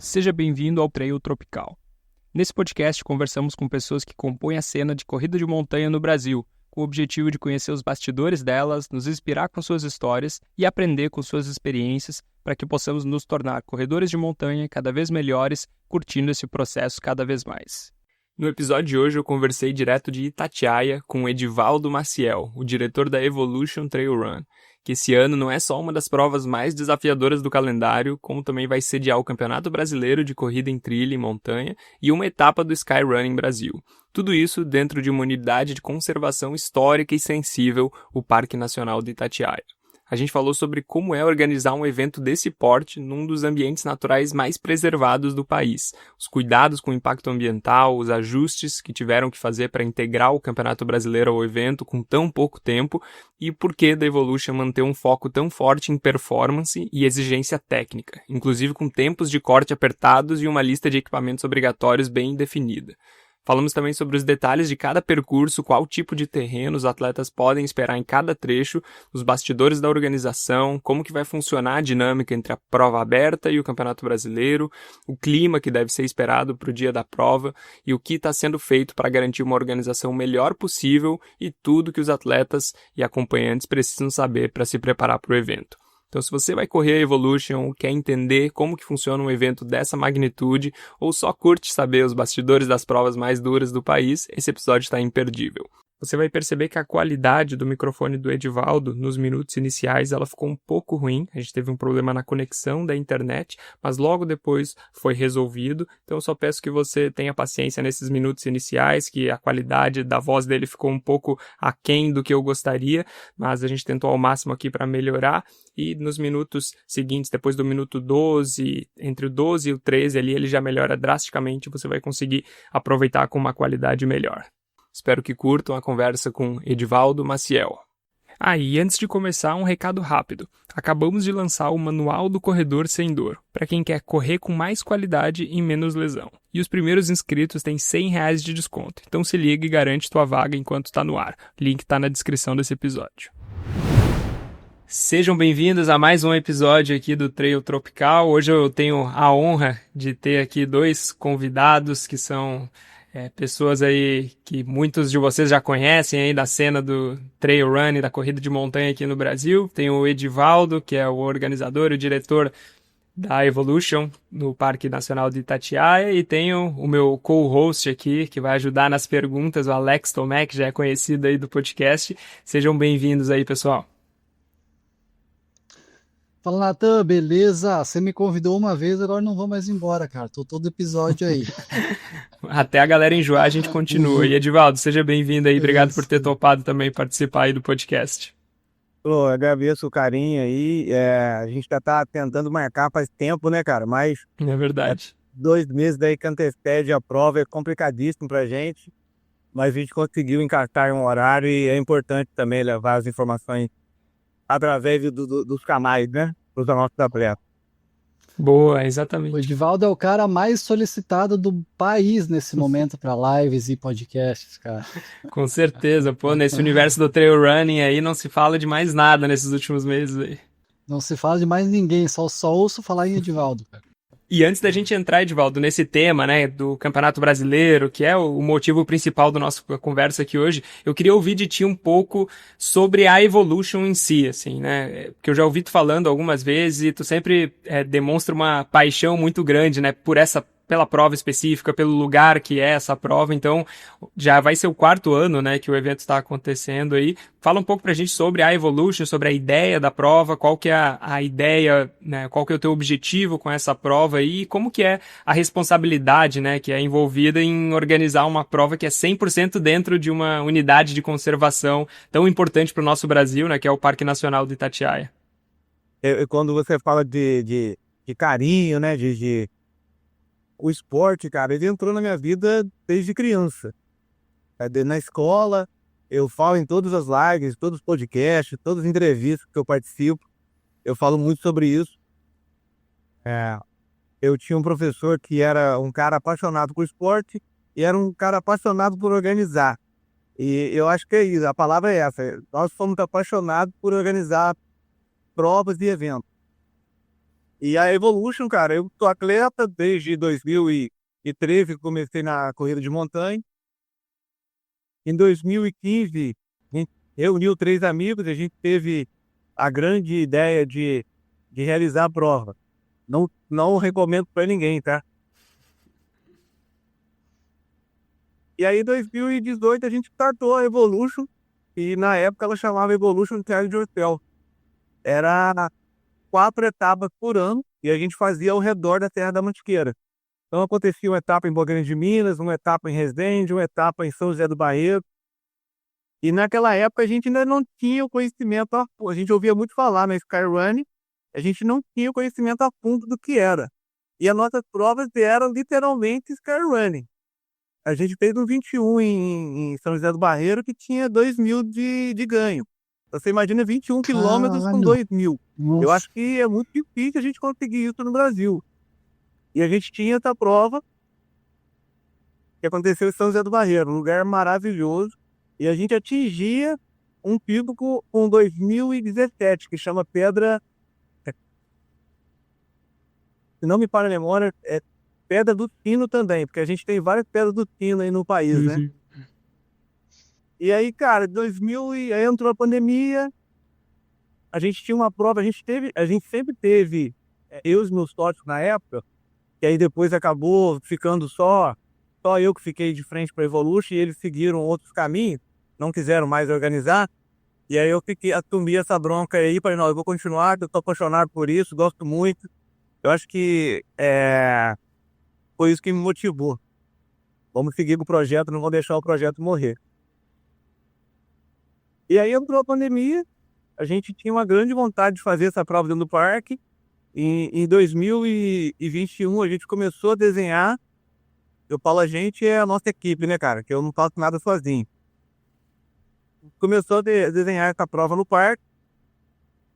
Seja bem-vindo ao Trail Tropical. Nesse podcast, conversamos com pessoas que compõem a cena de corrida de montanha no Brasil, com o objetivo de conhecer os bastidores delas, nos inspirar com suas histórias e aprender com suas experiências para que possamos nos tornar corredores de montanha cada vez melhores, curtindo esse processo cada vez mais. No episódio de hoje eu conversei direto de Itatiaia com o Edivaldo Maciel, o diretor da Evolution Trail Run, que esse ano não é só uma das provas mais desafiadoras do calendário, como também vai sediar o Campeonato Brasileiro de Corrida em Trilha e Montanha e uma etapa do Skyrunning Brasil. Tudo isso dentro de uma unidade de conservação histórica e sensível, o Parque Nacional de Itatiaia. A gente falou sobre como é organizar um evento desse porte num dos ambientes naturais mais preservados do país, os cuidados com o impacto ambiental, os ajustes que tiveram que fazer para integrar o Campeonato Brasileiro ao evento com tão pouco tempo e o porquê da Evolution manter um foco tão forte em performance e exigência técnica, inclusive com tempos de corte apertados e uma lista de equipamentos obrigatórios bem definida. Falamos também sobre os detalhes de cada percurso, qual tipo de terreno os atletas podem esperar em cada trecho, os bastidores da organização, como que vai funcionar a dinâmica entre a prova aberta e o Campeonato Brasileiro, o clima que deve ser esperado para o dia da prova e o que está sendo feito para garantir uma organização melhor possível e tudo que os atletas e acompanhantes precisam saber para se preparar para o evento. Então, se você vai correr a Evolution, quer entender como que funciona um evento dessa magnitude ou só curte saber os bastidores das provas mais duras do país, esse episódio está imperdível. Você vai perceber que a qualidade do microfone do Edivaldo nos minutos iniciais ela ficou um pouco ruim. A gente teve um problema na conexão da internet, mas logo depois foi resolvido. Então eu só peço que você tenha paciência nesses minutos iniciais, que a qualidade da voz dele ficou um pouco aquém do que eu gostaria, mas a gente tentou ao máximo aqui para melhorar. E nos minutos seguintes, depois do minuto 12, entre o 12 e o 13 ali, ele já melhora drasticamente. Você vai conseguir aproveitar com uma qualidade melhor. Espero que curtam a conversa com Edivaldo Maciel. E antes de começar, um recado rápido. Acabamos de lançar o Manual do Corredor Sem Dor, para quem quer correr com mais qualidade e menos lesão. E os primeiros inscritos têm R$100 de desconto. Então se liga e garante tua vaga enquanto está no ar. O link está na descrição desse episódio. Sejam bem-vindos a mais um episódio aqui do Trail Tropical. Hoje eu tenho a honra de ter aqui dois convidados que são pessoas aí que muitos de vocês já conhecem aí da cena do trail run e da corrida de montanha aqui no Brasil. Tem o Edivaldo, que é o organizador e o diretor da Evolution no Parque Nacional de Itatiaia, e tenho o meu co-host aqui, que vai ajudar nas perguntas, o Alex Tomé, que já é conhecido aí do podcast. Sejam bem-vindos aí, pessoal. Fala, Natan, beleza? Você me convidou uma vez, agora não vou mais embora, cara. Tô todo episódio aí. Até a galera enjoar, a gente continua. E Edivaldo, seja bem-vindo aí. Obrigado por ter topado também participar aí do podcast. Eu agradeço o carinho aí. A gente já tá tentando marcar faz tempo, né, cara? Mas é verdade. 2 meses daí que antecede a prova é complicadíssimo pra gente. Mas a gente conseguiu encaixar um horário e é importante também levar as informações através dos canais, né? Para os nossos atletas. Boa, exatamente. O Edivaldo é o cara mais solicitado do país nesse momento para lives e podcasts, cara. Com certeza, pô, nesse universo do trail running aí não se fala de mais nada nesses últimos meses aí. Não se fala de mais ninguém, só ouço falar em Edivaldo, cara. E antes da gente entrar, Edivaldo, nesse tema, né, do Campeonato Brasileiro, que é o motivo principal da nossa conversa aqui hoje, eu queria ouvir de ti um pouco sobre a Evolution em si, assim, né, porque eu já ouvi tu falando algumas vezes e tu sempre demonstra uma paixão muito grande, né, pela prova específica, pelo lugar que é essa prova. Então já vai ser o 4º ano, né, que o evento está acontecendo aí. Fala um pouco pra gente sobre a Evolution, sobre a ideia da prova, qual que é a ideia, né, qual que é o teu objetivo com essa prova aí, e como que é a responsabilidade, né, que é envolvida em organizar uma prova que é 100% dentro de uma unidade de conservação tão importante para o nosso Brasil, né, que é o Parque Nacional de Itatiaia. Quando você fala de carinho, né, o esporte, cara, ele entrou na minha vida desde criança. Na escola, eu falo em todas as lives, todos os podcasts, todas as entrevistas que eu participo, eu falo muito sobre isso. Eu tinha um professor que era um cara apaixonado por esporte e era um cara apaixonado por organizar. E eu acho que é isso, a palavra é essa. Nós fomos apaixonados por organizar provas e eventos. E a Evolution, cara, eu sou atleta desde 2013, que comecei na corrida de montanha. Em 2015, a gente reuniu 3 amigos, a gente teve a grande ideia de realizar a prova. Não recomendo para ninguém, tá? E aí, em 2018, a gente startou a Evolution, e na época ela chamava Evolution Challenge Hotel. Era 4 etapas por ano, e a gente fazia ao redor da Serra da Mantiqueira. Então acontecia uma etapa em Boa Grande de Minas, uma etapa em Resende, uma etapa em São José do Barreiro. E naquela época a gente ainda não tinha o conhecimento a fundo. A gente ouvia muito falar na Skyrunning, a gente não tinha o conhecimento a fundo do que era. E as nossas provas eram literalmente Skyrunning. A gente fez um 21 em São José do Barreiro que tinha 2.000 de ganho. Então, você imagina 21 quilômetros com Caralho. 2.000. Eu Nossa. acho que é muito difícil a gente conseguir isso no Brasil. E a gente tinha essa prova que aconteceu em São José do Barreiro, um lugar maravilhoso. E a gente atingia um pico com 2017, que chama Pedra. Se não me falha a memória, é Pedra do Sino também, porque a gente tem várias pedras do Sino aí no país, né? E aí, cara, aí entrou a pandemia, a gente tinha uma prova, a gente sempre teve, eu e os meus sócios na época, que aí depois acabou ficando só eu que fiquei de frente para a Evolution, e eles seguiram outros caminhos, não quiseram mais organizar, e aí eu assumi essa bronca aí, falei, não, eu vou continuar, eu tô apaixonado por isso, gosto muito, eu acho que foi isso que me motivou. Vamos seguir com o projeto, não vamos deixar o projeto morrer. E aí entrou a pandemia, a gente tinha uma grande vontade de fazer essa prova dentro do parque. Em 2021 a gente começou a desenhar. Eu falo a gente é a nossa equipe, né, cara? Que eu não faço nada sozinho. Começou a desenhar essa prova no parque.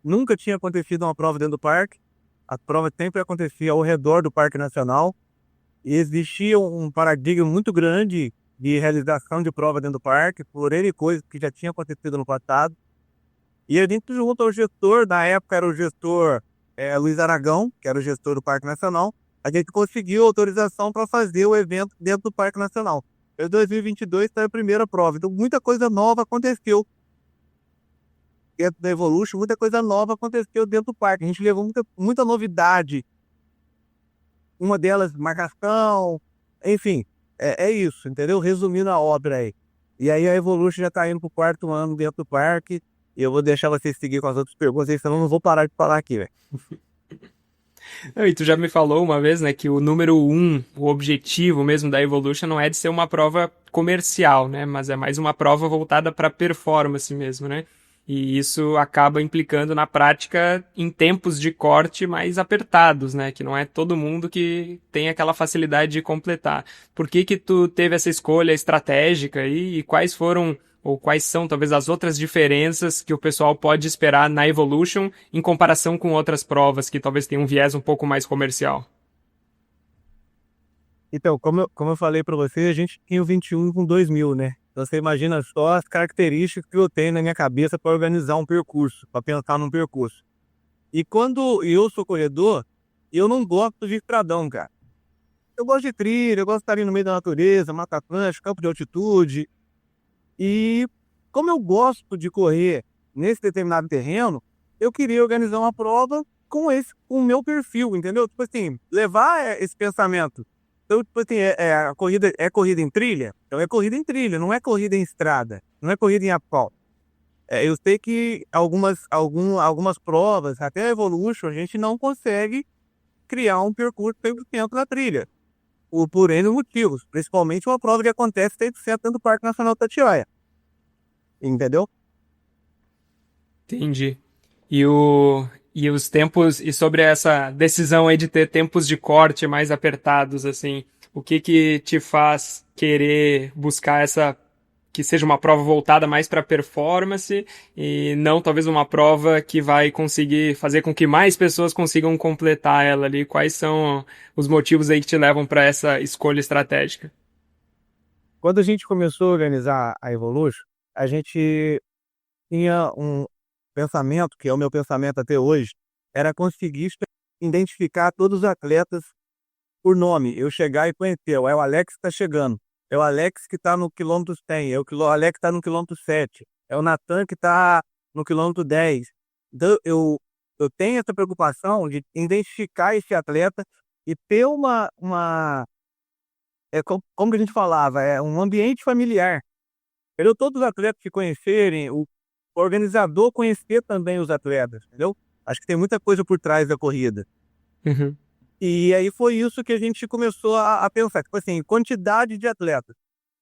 Nunca tinha acontecido uma prova dentro do parque. A prova sempre acontecia ao redor do Parque Nacional. E existia um paradigma muito grande de realização de prova dentro do parque, por N coisas que já tinha acontecido no passado. E a gente junto ao gestor, na época era o gestor Luiz Aragão, que era o gestor do Parque Nacional, a gente conseguiu autorização para fazer o evento dentro do Parque Nacional. Em 2022 foi a primeira prova, então muita coisa nova aconteceu dentro da Evolution, muita coisa nova aconteceu dentro do parque. A gente levou muita novidade. Uma delas, marcação, enfim, é isso, entendeu? Resumindo a obra aí. E aí a Evolution já tá indo pro 4º ano dentro do parque, e eu vou deixar vocês seguir com as outras perguntas, senão eu não vou parar de falar aqui, velho. E tu já me falou uma vez, né, que o número 1, o objetivo mesmo da Evolution não é de ser uma prova comercial, né, mas é mais uma prova voltada para performance mesmo, né? E isso acaba implicando na prática em tempos de corte mais apertados, né? Que não é todo mundo que tem aquela facilidade de completar. Por que que tu teve essa escolha estratégica aí, e quais foram ou quais são talvez as outras diferenças que o pessoal pode esperar na Evolution em comparação com outras provas que talvez tenham um viés um pouco mais comercial? Então, como eu falei para você, a gente tinha o 21 com 2.000, né? Então você imagina só as características que eu tenho na minha cabeça para organizar um percurso, para pensar num percurso. E quando eu sou corredor, eu não gosto de estradão, cara. Eu gosto de trilha, eu gosto de estar ali no meio da natureza, Mata Atlântica, campo de altitude. E como eu gosto de correr nesse determinado terreno, eu queria organizar uma prova com o meu perfil, entendeu? Tipo assim, levar esse pensamento. Então, tipo assim, a corrida é corrida em trilha? Então é corrida em trilha, não é corrida em estrada, não é corrida em asfalto. Eu sei que algumas provas, até a Evolution, a gente não consegue criar um percurso 100% na trilha. Por N motivos, principalmente uma prova que acontece 100% dentro do Parque Nacional do Itatiaia. Entendeu? Entendi. E os tempos, e sobre essa decisão aí de ter tempos de corte mais apertados, assim, o que que te faz querer buscar essa, que seja uma prova voltada mais para performance e não talvez uma prova que vai conseguir fazer com que mais pessoas consigam completar ela ali? Quais são os motivos aí que te levam para essa escolha estratégica? Quando a gente começou a organizar a Evolution, a gente tinha um pensamento, que é o meu pensamento até hoje, era conseguir identificar todos os atletas por nome. Eu chegar e conhecer, é o Alex que está chegando, é o Alex que está no quilômetro 100, é o Alex que está no quilômetro 7, é o Natan que está no quilômetro 10. Então, eu tenho essa preocupação de identificar esse atleta e ter como que a gente falava, um ambiente familiar. Entendeu? Todos os atletas se conhecerem, o organizador conhecer também os atletas, entendeu? Acho que tem muita coisa por trás da corrida. Uhum. E aí foi isso que a gente começou a pensar, tipo assim, quantidade de atletas.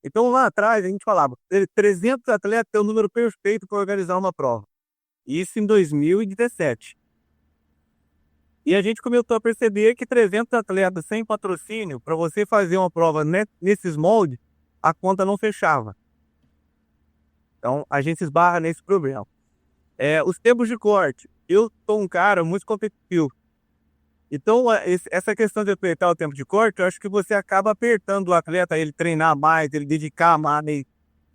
Então lá atrás a gente falava, 300 atletas é o número perfeito para organizar uma prova. Isso em 2017. E a gente começou a perceber que 300 atletas sem patrocínio, para você fazer uma prova nesses moldes, a conta não fechava. Então a gente esbarra nesse problema. Os tempos de corte. Eu sou um cara muito competitivo. Então, essa questão de apertar o tempo de corte, eu acho que você acaba apertando o atleta, ele treinar mais, ele dedicar mais,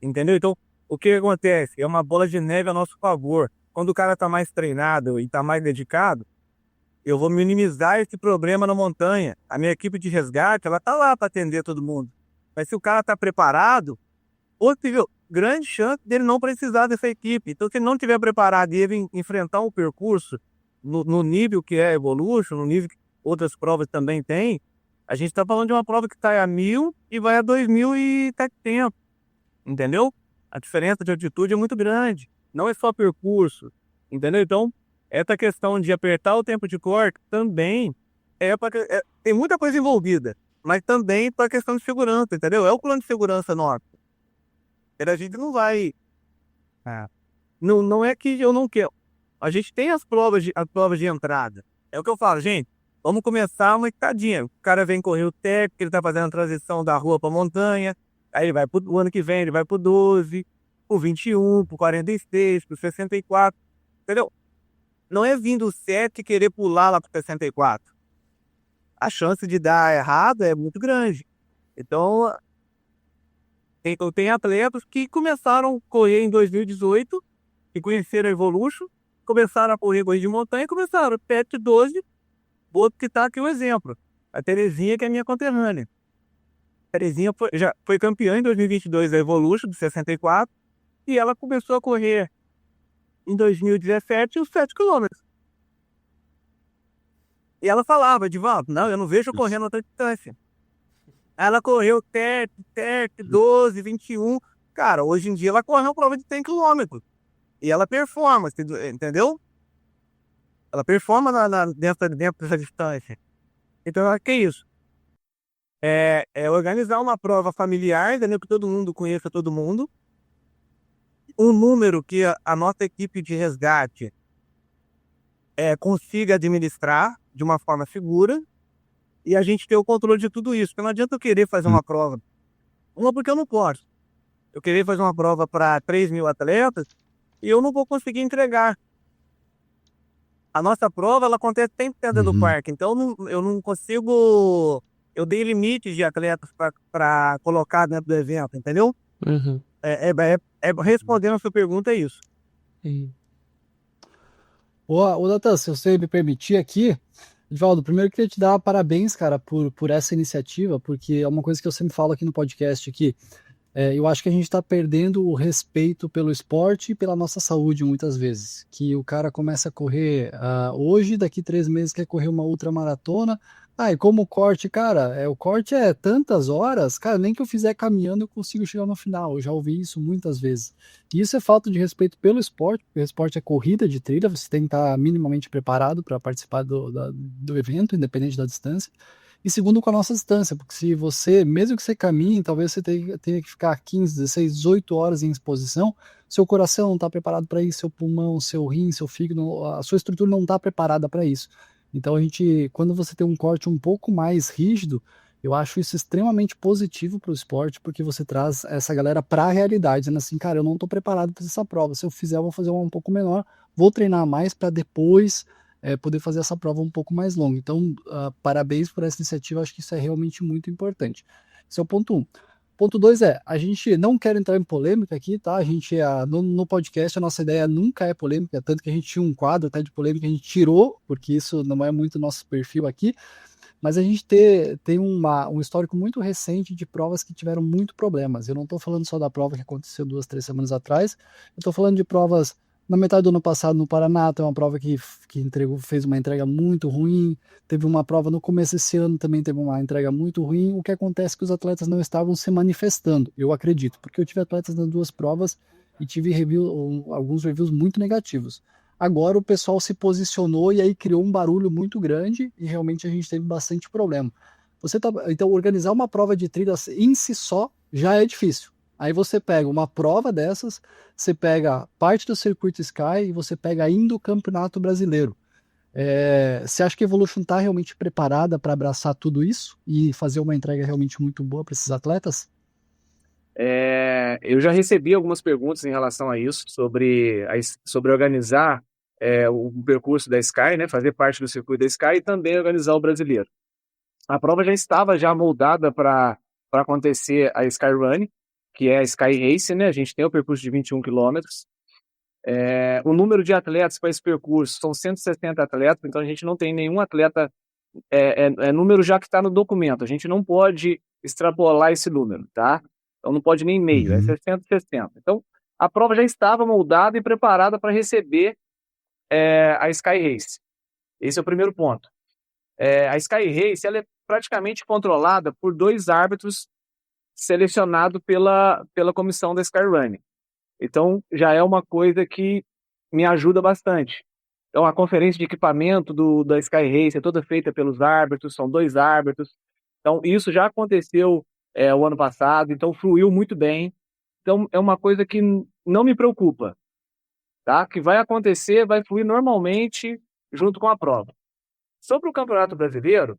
entendeu? Então, o que acontece? É uma bola de neve a nosso favor. Quando o cara está mais treinado e está mais dedicado, eu vou minimizar esse problema na montanha. A minha equipe de resgate, ela está lá para atender todo mundo. Mas se o cara está preparado, possível, grande chance dele não precisar dessa equipe. Então, se ele não estiver preparado e ele enfrentar um percurso no nível que é Evolution, no nível que outras provas também tem, a gente está falando de uma prova que está a 1.000 e vai a 2.700, entendeu? A diferença de altitude é muito grande, não é só percurso, entendeu? Então, essa questão de apertar o tempo de corte também tem muita coisa envolvida, mas também para a questão de segurança, entendeu? É o plano de segurança nosso. A gente não vai... Não é que eu não quero. A gente tem as provas de entrada. É o que eu falo, gente, vamos começar uma escadinha. O cara vem correr o técnico, ele tá fazendo a transição da rua para montanha, aí o ano que vem ele vai pro 12, pro 21, pro 46, pro 64, entendeu? Não é vindo o 7 e querer pular lá pro 64. A chance de dar errado é muito grande. Então, tem atletas que começaram a correr em 2018, que conheceram a Evolution, começaram a correr de montanha e começaram 7, 12, vou citar aqui um exemplo. A Terezinha, que é minha conterrânea. A Terezinha já foi campeã em 2022 da Evolution, do 64, e ela começou a correr em 2017 os 7 quilômetros. E ela falava, Edivaldo, não, eu não vejo correndo outra distância. Ela correu 7, 12, 21. Cara, hoje em dia ela corre uma prova de 100 quilômetros. E ela performa, entendeu? Ela performa dentro dessa distância. Então, que é isso? É organizar uma prova familiar, entendeu? Que todo mundo conheça todo mundo. Um número que a nossa equipe de resgate consiga administrar de uma forma segura. E a gente ter o controle de tudo isso. Porque não adianta eu querer fazer uma prova. Uma, porque eu não posso. Eu querer fazer uma prova para 3.000 atletas e eu não vou conseguir entregar. A nossa prova, ela acontece sempre dentro do parque, então eu não consigo... Eu dei limites de atletas para colocar dentro do evento, entendeu? Uhum. Respondendo a sua pergunta, é isso. Ô Natan, se você me permitir aqui, Edivaldo, primeiro eu queria te dar parabéns, cara, por essa iniciativa, porque é uma coisa que eu sempre falo aqui no podcast aqui. Eu acho que a gente está perdendo o respeito pelo esporte e pela nossa saúde muitas vezes. Que o cara começa a correr hoje, daqui 3 meses quer correr uma ultramaratona. E como o corte, cara, o corte é tantas horas, cara, nem que eu fizer caminhando eu consigo chegar no final. Eu já ouvi isso muitas vezes. E isso é falta de respeito pelo esporte, porque o esporte é corrida de trilha, você tem que estar minimamente preparado para participar do evento, independente da distância. E segundo, com a nossa distância, porque se você, mesmo que você caminhe, talvez você tenha que ficar 15, 16, 18 horas em exposição, seu coração não está preparado para isso, seu pulmão, seu rim, seu fígado, a sua estrutura não está preparada para isso. Então quando você tem um corte um pouco mais rígido, eu acho isso extremamente positivo para o esporte, porque você traz essa galera para a realidade, dizendo assim, cara, eu não estou preparado para essa prova, se eu fizer, eu vou fazer uma um pouco menor, vou treinar mais para depois poder fazer essa prova um pouco mais longa. Então, parabéns por essa iniciativa, acho que isso é realmente muito importante. Esse é o ponto 1. Ponto 2 a gente não quer entrar em polêmica aqui, tá? A gente, no podcast, a nossa ideia nunca é polêmica, tanto que a gente tinha um quadro até de polêmica, a gente tirou, porque isso não é muito nosso perfil aqui, mas a gente tem um histórico muito recente de provas que tiveram muito problemas. Eu não estou falando só da prova que aconteceu 2, 3 semanas atrás, eu estou falando de provas na metade do ano passado no Paraná, tem uma prova que fez uma entrega muito ruim, teve uma prova no começo desse ano, também teve uma entrega muito ruim. O que acontece é que os atletas não estavam se manifestando, eu acredito, porque eu tive atletas nas 2 provas e tive alguns reviews muito negativos. Agora o pessoal se posicionou e aí criou um barulho muito grande e realmente a gente teve bastante problema. Então, organizar uma prova de trilha em si só já é difícil. Aí você pega uma prova dessas, você pega parte do Circuito Sky e você pega ainda o Campeonato Brasileiro. Você acha que a Evolution está realmente preparada para abraçar tudo isso e fazer uma entrega realmente muito boa para esses atletas? Eu já recebi algumas perguntas em relação a isso, sobre organizar o percurso da Sky, né, fazer parte do circuito da Sky e também organizar o brasileiro. A prova já estava moldada para acontecer a Sky Run, que é a Sky Race, né? A gente tem o percurso de 21 quilômetros. O número de atletas para esse percurso são 160 atletas, então a gente não tem nenhum atleta, número já que está no documento, a gente não pode extrapolar esse número, tá? Então não pode nem meio, é 60. Então a prova já estava moldada e preparada para receber a Sky Race. Esse é o primeiro ponto. A Sky Race ela é praticamente controlada por 2 árbitros selecionados pela comissão da Sky Run. Então já é uma coisa que me ajuda bastante. Então a conferência de equipamento da Sky Race é toda feita pelos árbitros, são 2 árbitros. Então isso já aconteceu o ano passado, então fluiu muito bem. Então é uma coisa que não me preocupa, tá? Que vai acontecer, vai fluir normalmente junto com a prova. Sobre o Campeonato Brasileiro,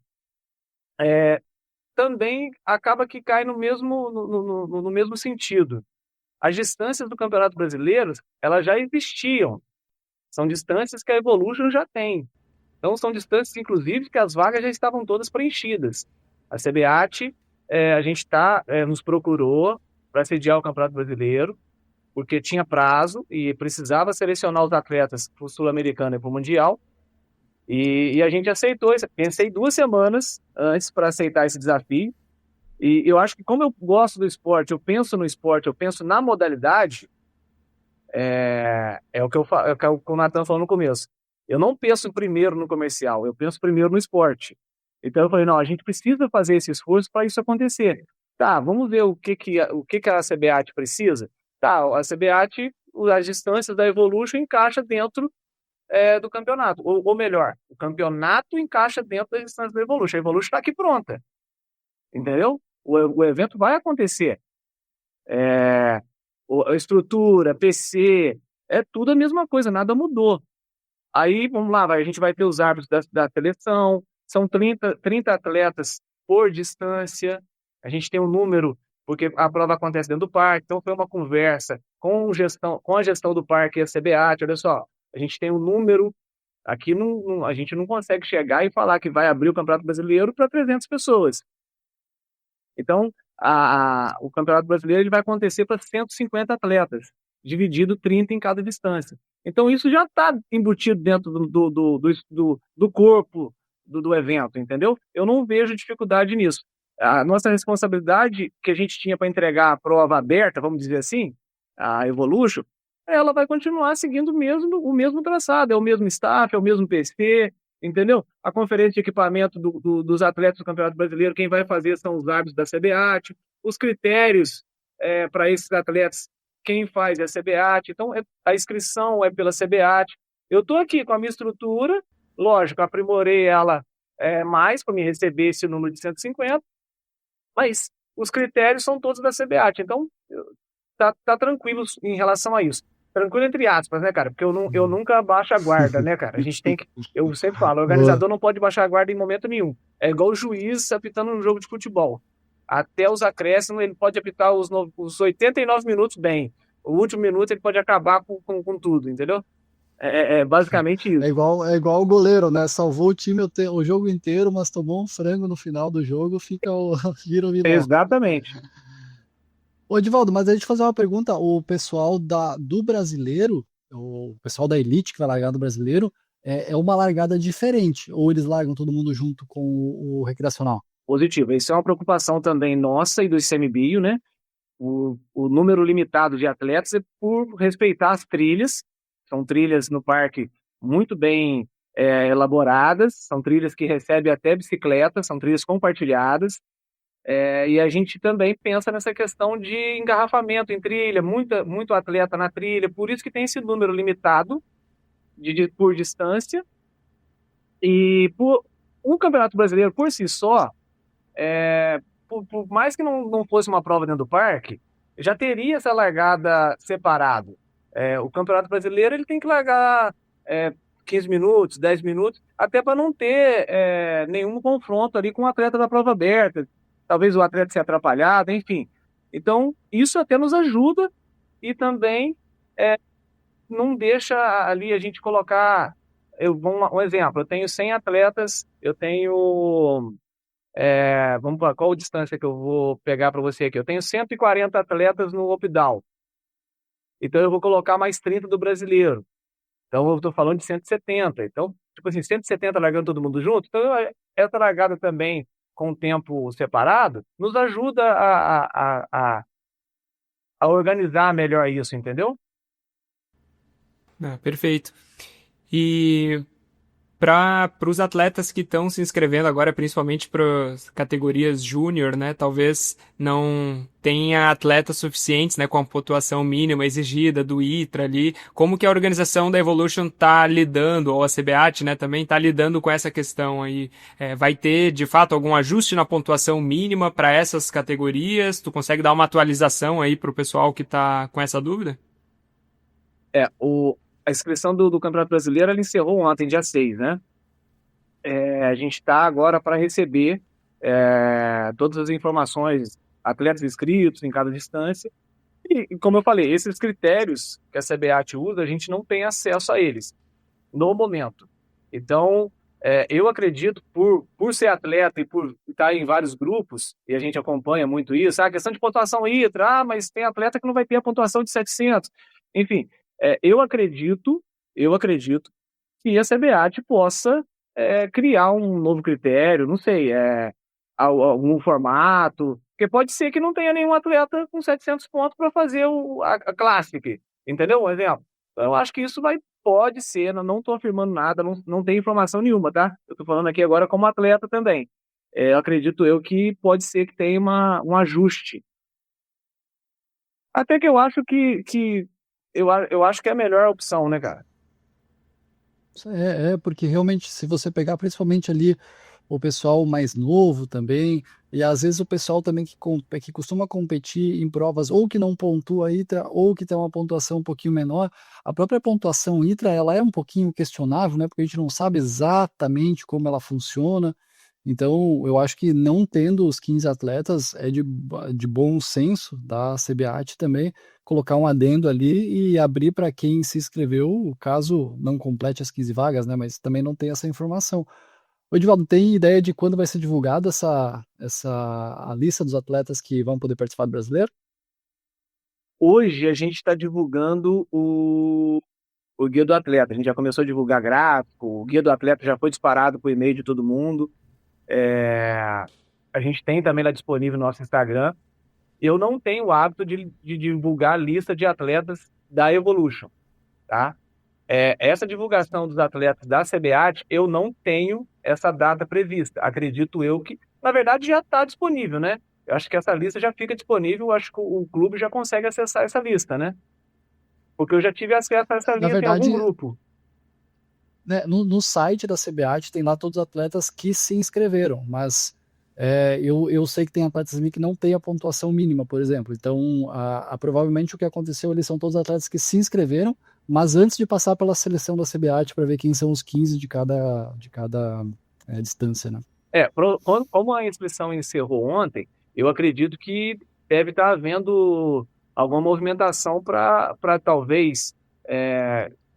também acaba que cai no mesmo sentido. As distâncias do Campeonato Brasileiro, elas já existiam. São distâncias que a Evolution já tem. Então, são distâncias, inclusive, que as vagas já estavam todas preenchidas. A CBAT, a gente nos procurou para sediar o Campeonato Brasileiro, porque tinha prazo e precisava selecionar os atletas para o Sul-Americano e para o Mundial. E a gente aceitou. Pensei 2 semanas antes para aceitar esse desafio. E eu acho que, como eu gosto do esporte, eu penso no esporte, eu penso na modalidade, é o que o Nathan falou no começo. Eu não penso primeiro no comercial, eu penso primeiro no esporte. Então eu falei, não, a gente precisa fazer esse esforço para isso acontecer. Tá, vamos ver o que a CBAT precisa. Tá, a CBAT, as distâncias da Evolution encaixa dentro do campeonato. Ou melhor, o campeonato encaixa dentro das distâncias da Evolution. A Evolution está aqui pronta. Entendeu? O evento vai acontecer. A estrutura, PC, é tudo a mesma coisa, nada mudou. Aí, vamos lá, a gente vai ter os árbitros da seleção, são 30 atletas por distância, a gente tem um número, porque a prova acontece dentro do parque, então foi uma conversa com a gestão do parque e a CBAT, olha só, a gente tem um número, aqui a gente não consegue chegar e falar que vai abrir o Campeonato Brasileiro para 300 pessoas. Então, o Campeonato Brasileiro ele vai acontecer para 150 atletas, dividido 30 em cada distância. Então, isso já está embutido dentro do corpo do evento, entendeu? Eu não vejo dificuldade nisso. A nossa responsabilidade que a gente tinha para entregar a prova aberta, vamos dizer assim, a Evolution, ela vai continuar seguindo o mesmo traçado, é o mesmo staff, é o mesmo PC, entendeu? A conferência de equipamento dos atletas do Campeonato Brasileiro, quem vai fazer são os árbitros da CBAT, os critérios para esses atletas, quem faz é a CBAT, então a inscrição é pela CBAT. Eu estou aqui com a minha estrutura, lógico, aprimorei ela mais para me receber esse número de 150, mas os critérios são todos da CBAT, então tá tranquilo em relação a isso. Tranquilo entre aspas, né, cara? Porque eu nunca baixo a guarda, né, cara? A gente tem que... Eu sempre falo, o organizador não pode baixar a guarda em momento nenhum. É igual o juiz apitando um jogo de futebol. Até os acréscimos, ele pode apitar os 89 minutos bem. O último minuto, ele pode acabar com tudo, entendeu? É basicamente isso. É igual o goleiro, né? Salvou o time o jogo inteiro, mas tomou um frango no final do jogo, vira o vilão. Exatamente. Ô, Edivaldo, mas deixa eu te fazer uma pergunta. O pessoal do brasileiro, o pessoal da elite que vai largar do brasileiro, é uma largada diferente? Ou eles largam todo mundo junto com o recreacional? Positivo. Isso é uma preocupação também nossa e do ICMBio, né? O número limitado de atletas é por respeitar as trilhas. São trilhas no parque muito bem elaboradas, são trilhas que recebem até bicicletas, são trilhas compartilhadas. E a gente também pensa nessa questão de engarrafamento em trilha, muito atleta na trilha, por isso que tem esse número limitado por distância. E o Campeonato Brasileiro, por si só, por mais que não fosse uma prova dentro do parque, já teria essa largada separado. O Campeonato Brasileiro ele tem que largar 15 minutos, 10 minutos, até para não ter nenhum confronto ali com o atleta da prova aberta, talvez o atleta se atrapalhado, enfim. Então, isso até nos ajuda e também não deixa ali a gente colocar... Um exemplo, eu tenho 100 atletas, eu tenho... vamos para qual distância que eu vou pegar para você aqui? Eu tenho 140 atletas no up-down. Então, eu vou colocar mais 30 do brasileiro. Então, eu estou falando de 170. Então, tipo assim, 170 largando todo mundo junto. Então, essa largada também, com o tempo separado, nos ajuda a organizar melhor isso, entendeu? Perfeito. E para os atletas que estão se inscrevendo agora, principalmente para as categorias júnior, né, talvez não tenha atletas suficientes, né, com a pontuação mínima exigida do ITRA ali. Como que a organização da Evolution está lidando, ou a CBAT, né, também está lidando com essa questão aí? Vai ter, de fato, algum ajuste na pontuação mínima para essas categorias? Tu consegue dar uma atualização aí para o pessoal que está com essa dúvida? A inscrição do Campeonato Brasileiro ela encerrou ontem, dia 6, né? A gente está agora para receber todas as informações, atletas inscritos em cada distância. E, como eu falei, esses critérios que a CBAT usa, a gente não tem acesso a eles no momento. Então, eu acredito, por ser atleta e por estar em vários grupos, e a gente acompanha muito isso, a questão de pontuação ITRA, mas tem atleta que não vai ter a pontuação de 700. Enfim, eu acredito que a CBAT possa criar um novo critério, não sei, algum formato, porque pode ser que não tenha nenhum atleta com 700 pontos para fazer a Classic, entendeu? Um exemplo. Eu acho que isso pode ser, não estou afirmando nada, não tem informação nenhuma, tá? Eu estou falando aqui agora como atleta também. Acredito eu que pode ser que tenha um ajuste. Até que eu acho eu acho que é a melhor opção, né, cara? Porque realmente, se você pegar principalmente ali o pessoal mais novo também, e às vezes o pessoal também que costuma competir em provas ou que não pontua ITRA ou que tem uma pontuação um pouquinho menor, a própria pontuação ITRA ela é um pouquinho questionável, né? Porque a gente não sabe exatamente como ela funciona. Então, eu acho que não tendo os 15 atletas é de bom senso da CBAT também colocar um adendo ali e abrir para quem se inscreveu, caso não complete as 15 vagas, né? Mas também não tem essa informação. Ô, Edivaldo, tem ideia de quando vai ser divulgada a lista dos atletas que vão poder participar do brasileiro? Hoje a gente está divulgando o Guia do Atleta. A gente já começou a divulgar gráfico, o Guia do Atleta já foi disparado por e-mail de todo mundo. A gente tem também lá disponível no nosso Instagram. Eu não tenho o hábito de divulgar a lista de atletas da Evolution, tá? Essa divulgação dos atletas da CBAT, eu não tenho essa data prevista. Acredito eu que, na verdade, já está disponível, né? Eu acho que essa lista já fica disponível, eu acho que o clube já consegue acessar essa lista, né? Porque eu já tive acesso a essa Na lista em algum verdade, grupo. né, no site da CBAT tem lá todos os atletas que se inscreveram, mas eu sei que tem atletas ali que não têm a pontuação mínima, por exemplo. Então, provavelmente o que aconteceu ali são todos os atletas que se inscreveram, mas antes de passar pela seleção da CBAT para ver quem são os 15 de cada distância, né? Como a inscrição encerrou ontem, eu acredito que deve estar havendo alguma movimentação para talvez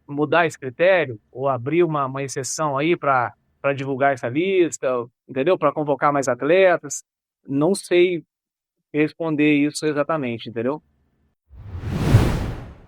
mudar esse critério ou abrir uma exceção aí para divulgar essa lista, entendeu? Para convocar mais atletas. Não sei responder isso exatamente, entendeu?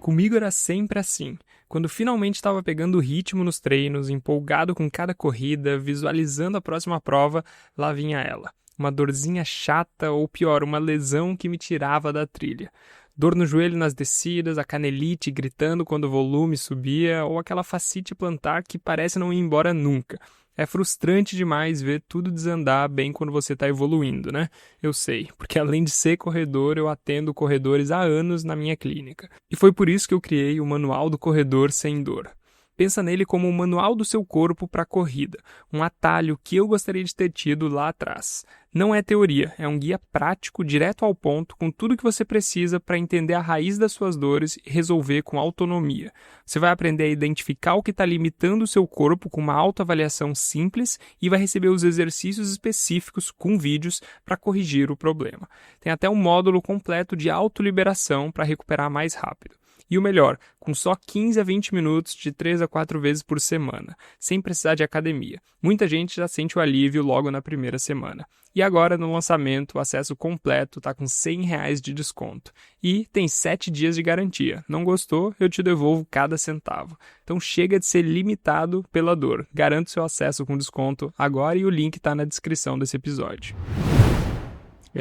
Comigo era sempre assim. Quando finalmente estava pegando o ritmo nos treinos, empolgado com cada corrida, visualizando a próxima prova, lá vinha ela. Uma dorzinha chata ou pior, uma lesão que me tirava da trilha. Dor no joelho nas descidas, a canelite gritando quando o volume subia, ou aquela fascite plantar que parece não ir embora nunca. É frustrante demais ver tudo desandar bem quando você está evoluindo, né? Eu sei, porque além de ser corredor, eu atendo corredores há anos na minha clínica. E foi por isso que eu criei o Manual do Corredor Sem Dor. Pensa nele como um manual do seu corpo para a corrida, um atalho que eu gostaria de ter tido lá atrás. Não é teoria, é um guia prático, direto ao ponto, com tudo que você precisa para entender a raiz das suas dores e resolver com autonomia. Você vai aprender a identificar o que está limitando o seu corpo com uma autoavaliação simples e vai receber os exercícios específicos com vídeos para corrigir o problema. Tem até um módulo completo de autoliberação para recuperar mais rápido. E o melhor, com só 15 a 20 minutos de 3 a 4 vezes por semana, sem precisar de academia. Muita gente já sente o alívio logo na primeira semana. E agora, no lançamento, o acesso completo está com R$100 de desconto. E tem 7 dias de garantia. Não gostou? Eu te devolvo cada centavo. Então chega de ser limitado pela dor. Garanto seu acesso com desconto agora e o link está na descrição desse episódio.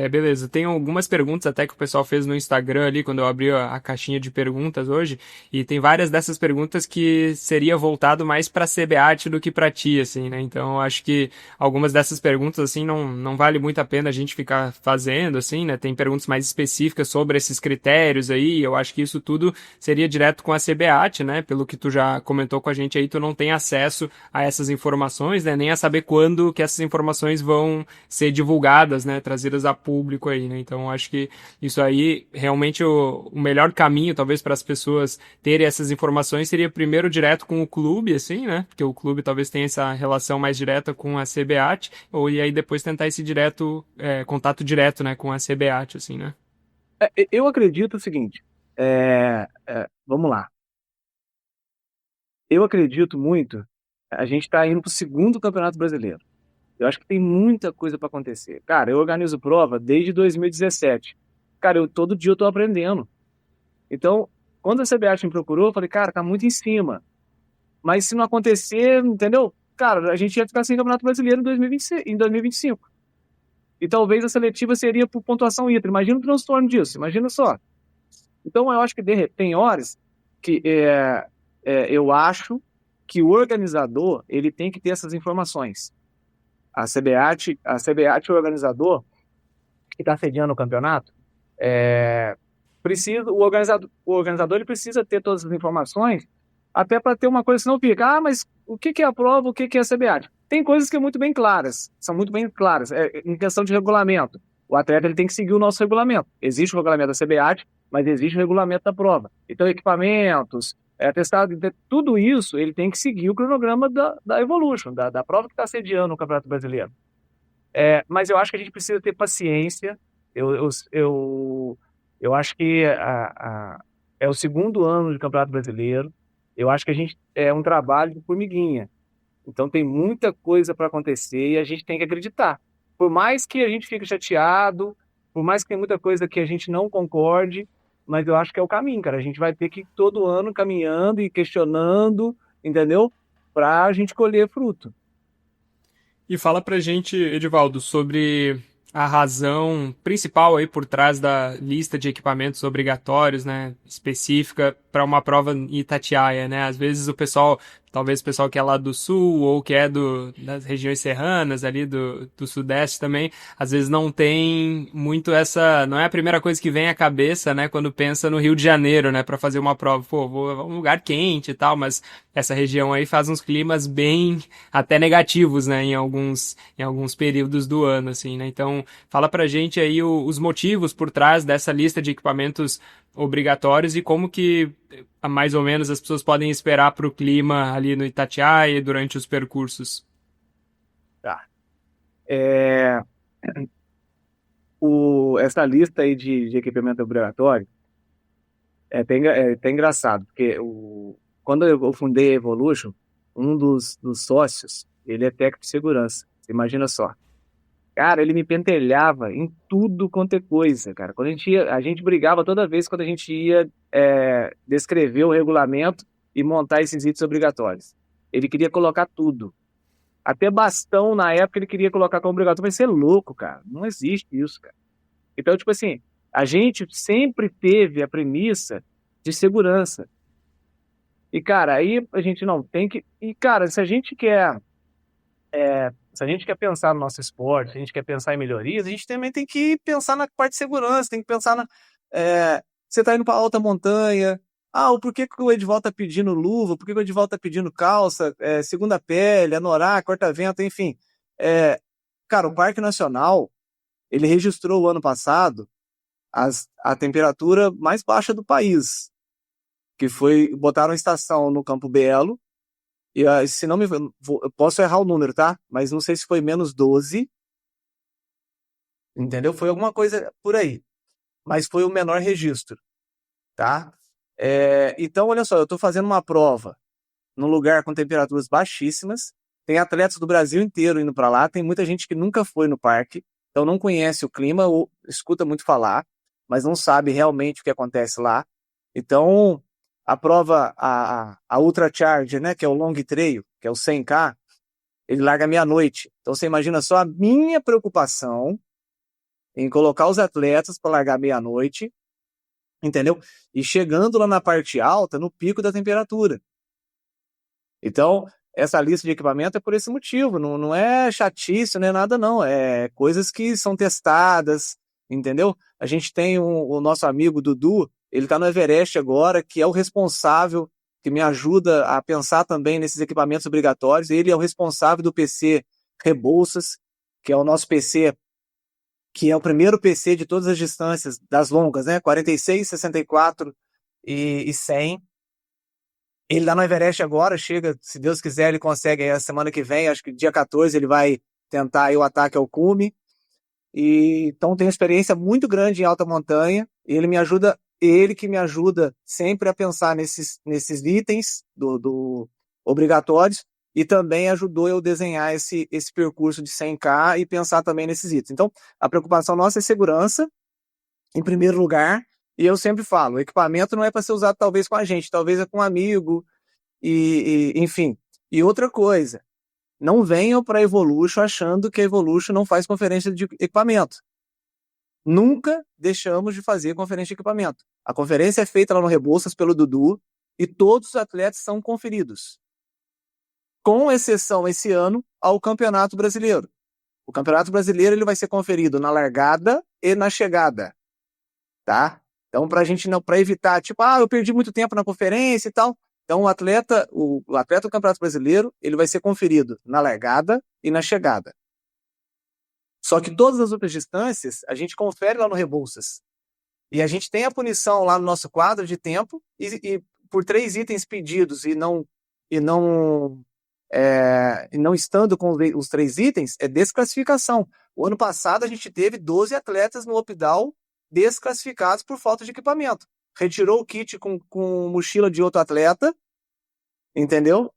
Beleza. Tem algumas perguntas até que o pessoal fez no Instagram ali, quando eu abri a caixinha de perguntas hoje, e tem várias dessas perguntas que seria voltado mais para a CBAT do que para ti, assim, né? Então, eu acho que algumas dessas perguntas, assim, não vale muito a pena a gente ficar fazendo, assim, né? Tem perguntas mais específicas sobre esses critérios aí, e eu acho que isso tudo seria direto com a CBAT, né? Pelo que tu já comentou com a gente aí, tu não tem acesso a essas informações, né? Nem a saber quando que essas informações vão ser divulgadas, né? Trazidas a público aí, né? Então, acho que isso aí, realmente, o melhor caminho, talvez, para as pessoas terem essas informações seria primeiro direto com o clube, assim, né? Porque o clube talvez tenha essa relação mais direta com a CBAT, e aí depois tentar esse contato direto, né? Com a CBAT, assim, né? Eu acredito o seguinte, vamos lá. Eu acredito muito, a gente está indo para o segundo Campeonato Brasileiro. Eu acho que tem muita coisa para acontecer. Cara, eu organizo prova desde 2017. Cara, todo dia eu tô aprendendo. Então, quando a CBAT me procurou, eu falei, cara, tá muito em cima. Mas se não acontecer, entendeu? Cara, a gente ia ficar sem Campeonato Brasileiro em 2025. E talvez a seletiva seria por pontuação ITRA. Imagina o transtorno disso, imagina só. Então, eu acho que tem horas que eu acho que o organizador ele tem que ter essas informações. A CBAT, o organizador que está sediando o campeonato, o organizador ele precisa ter todas as informações, até para ter uma coisa, senão fica, mas o que é a prova, o que é a CBAT? Tem coisas que são muito bem claras, em questão de regulamento. O atleta ele tem que seguir o nosso regulamento. Existe o regulamento da CBAT, mas existe o regulamento da prova. Então, equipamentos, atestado, tudo isso ele tem que seguir o cronograma da Evolution, da prova que está sediando o Campeonato Brasileiro. Mas eu acho que a gente precisa ter paciência. Eu acho que é o segundo ano de Campeonato Brasileiro. Eu acho que a gente é um trabalho de formiguinha. Então tem muita coisa para acontecer e a gente tem que acreditar. Por mais que a gente fique chateado, por mais que tenha muita coisa que a gente não concorde, mas eu acho que é o caminho, cara. A gente vai ter que ir todo ano caminhando e questionando, entendeu? Para a gente colher fruto. E fala pra gente, Edivaldo, sobre a razão principal aí por trás da lista de equipamentos obrigatórios, né, específica para uma prova em Itatiaia, né? Às vezes talvez o pessoal que é lá do sul ou que é das regiões serranas ali do sudeste também, às vezes não tem muito não é a primeira coisa que vem à cabeça, né, quando pensa no Rio de Janeiro, né, para fazer uma prova. Pô, vou a um lugar quente e tal, mas essa região aí faz uns climas bem até negativos, né, em alguns períodos do ano, assim, né? Então, fala pra gente aí os motivos por trás dessa lista de equipamentos obrigatórios e como que mais ou menos as pessoas podem esperar para o clima ali no Itatiaia durante os percursos. Tá. Essa lista aí de equipamento obrigatório é até engraçado, porque quando eu fundei a Evolution, um dos sócios, ele é técnico de segurança. Você imagina só. Cara, ele me pentelhava em tudo quanto é coisa, cara. Quando a gente brigava toda vez quando a gente ia descrever o regulamento e montar esses itens obrigatórios. Ele queria colocar tudo. Até bastão, na época, ele queria colocar como obrigatório. Vai ser louco, cara. Não existe isso, cara. Então, tipo assim, a gente sempre teve a premissa de segurança. E, cara, aí a gente não tem que. E, cara, se a gente quer pensar no nosso esporte, se a gente quer pensar em melhorias, a gente também tem que pensar na parte de segurança, tem que pensar você tá indo para alta montanha. Ah, o porquê que o Edivaldo tá pedindo luva, por que que o Edivaldo tá pedindo calça, segunda pele, anorak, corta-vento, enfim. É, cara, o Parque Nacional, ele registrou o ano passado a temperatura mais baixa do país, que foi, botaram a estação no Campo Belo, e se não me engano, eu posso errar o número, tá? Mas não sei se foi -12, entendeu? Foi alguma coisa por aí. Mas foi o menor registro, tá? Então, olha só, eu tô fazendo uma prova num lugar com temperaturas baixíssimas, tem atletas do Brasil inteiro indo para lá, tem muita gente que nunca foi no parque, então não conhece o clima ou escuta muito falar, mas não sabe realmente o que acontece lá. Então, a prova, a Ultra Charge, né, que é o Long Trail, que é o 100K, ele larga meia-noite. Então você imagina só a minha preocupação em colocar os atletas para largar meia-noite, entendeu? E chegando lá na parte alta, no pico da temperatura. Então, essa lista de equipamento é por esse motivo, não é chatice, não é nada não, é coisas que são testadas, entendeu? A gente tem o nosso amigo Dudu, ele está no Everest agora, que é o responsável, que me ajuda a pensar também nesses equipamentos obrigatórios, ele é o responsável do PC Rebouças, que é o nosso PC, que é o primeiro PC de todas as distâncias, das longas, né? 46, 64 e 100. Ele lá no Everest agora, chega, se Deus quiser, ele consegue aí a semana que vem, acho que dia 14 ele vai tentar aí o ataque ao cume. Então tem uma experiência muito grande em alta montanha, e ele que me ajuda sempre a pensar nesses itens do obrigatórios, e também ajudou eu desenhar esse percurso de 100K e pensar também nesses itens. Então, a preocupação nossa é segurança, em primeiro lugar, e eu sempre falo, o equipamento não é para ser usado talvez com a gente, talvez é com um amigo, enfim. E outra coisa, não venham para a Evolution achando que a Evolution não faz conferência de equipamento. Nunca deixamos de fazer conferência de equipamento. A conferência é feita lá no Rebouças pelo Dudu e todos os atletas são conferidos. Com exceção esse ano ao Campeonato Brasileiro. O Campeonato Brasileiro ele vai ser conferido na largada e na chegada, tá? Então, para evitar, tipo, eu perdi muito tempo na conferência e tal. Então, o atleta do Campeonato Brasileiro, ele vai ser conferido na largada e na chegada. Só que todas as outras distâncias, a gente confere lá no Rebouças. E a gente tem a punição lá no nosso quadro de tempo, e por 3 itens pedidos e não estando com os 3 itens, é desclassificação. O ano passado, a gente teve 12 atletas no Opdal desclassificados por falta de equipamento. Retirou o kit com mochila de outro atleta, entendeu?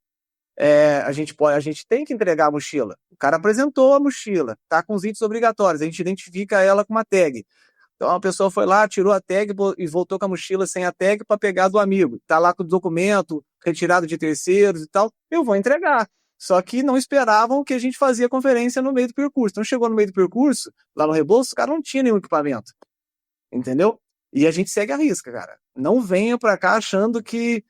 A gente tem que entregar a mochila. O cara apresentou a mochila, tá com os itens obrigatórios, a gente identifica ela com uma tag. Então a pessoa foi lá, tirou a tag e voltou com a mochila sem a tag para pegar do amigo. Tá lá com o documento retirado de terceiros e tal, eu vou entregar. Só que não esperavam que a gente fazia conferência no meio do percurso. Então chegou no meio do percurso, lá no Rebouças, o cara não tinha nenhum equipamento. Entendeu? E a gente segue a risca, cara. Não venha pra cá achando que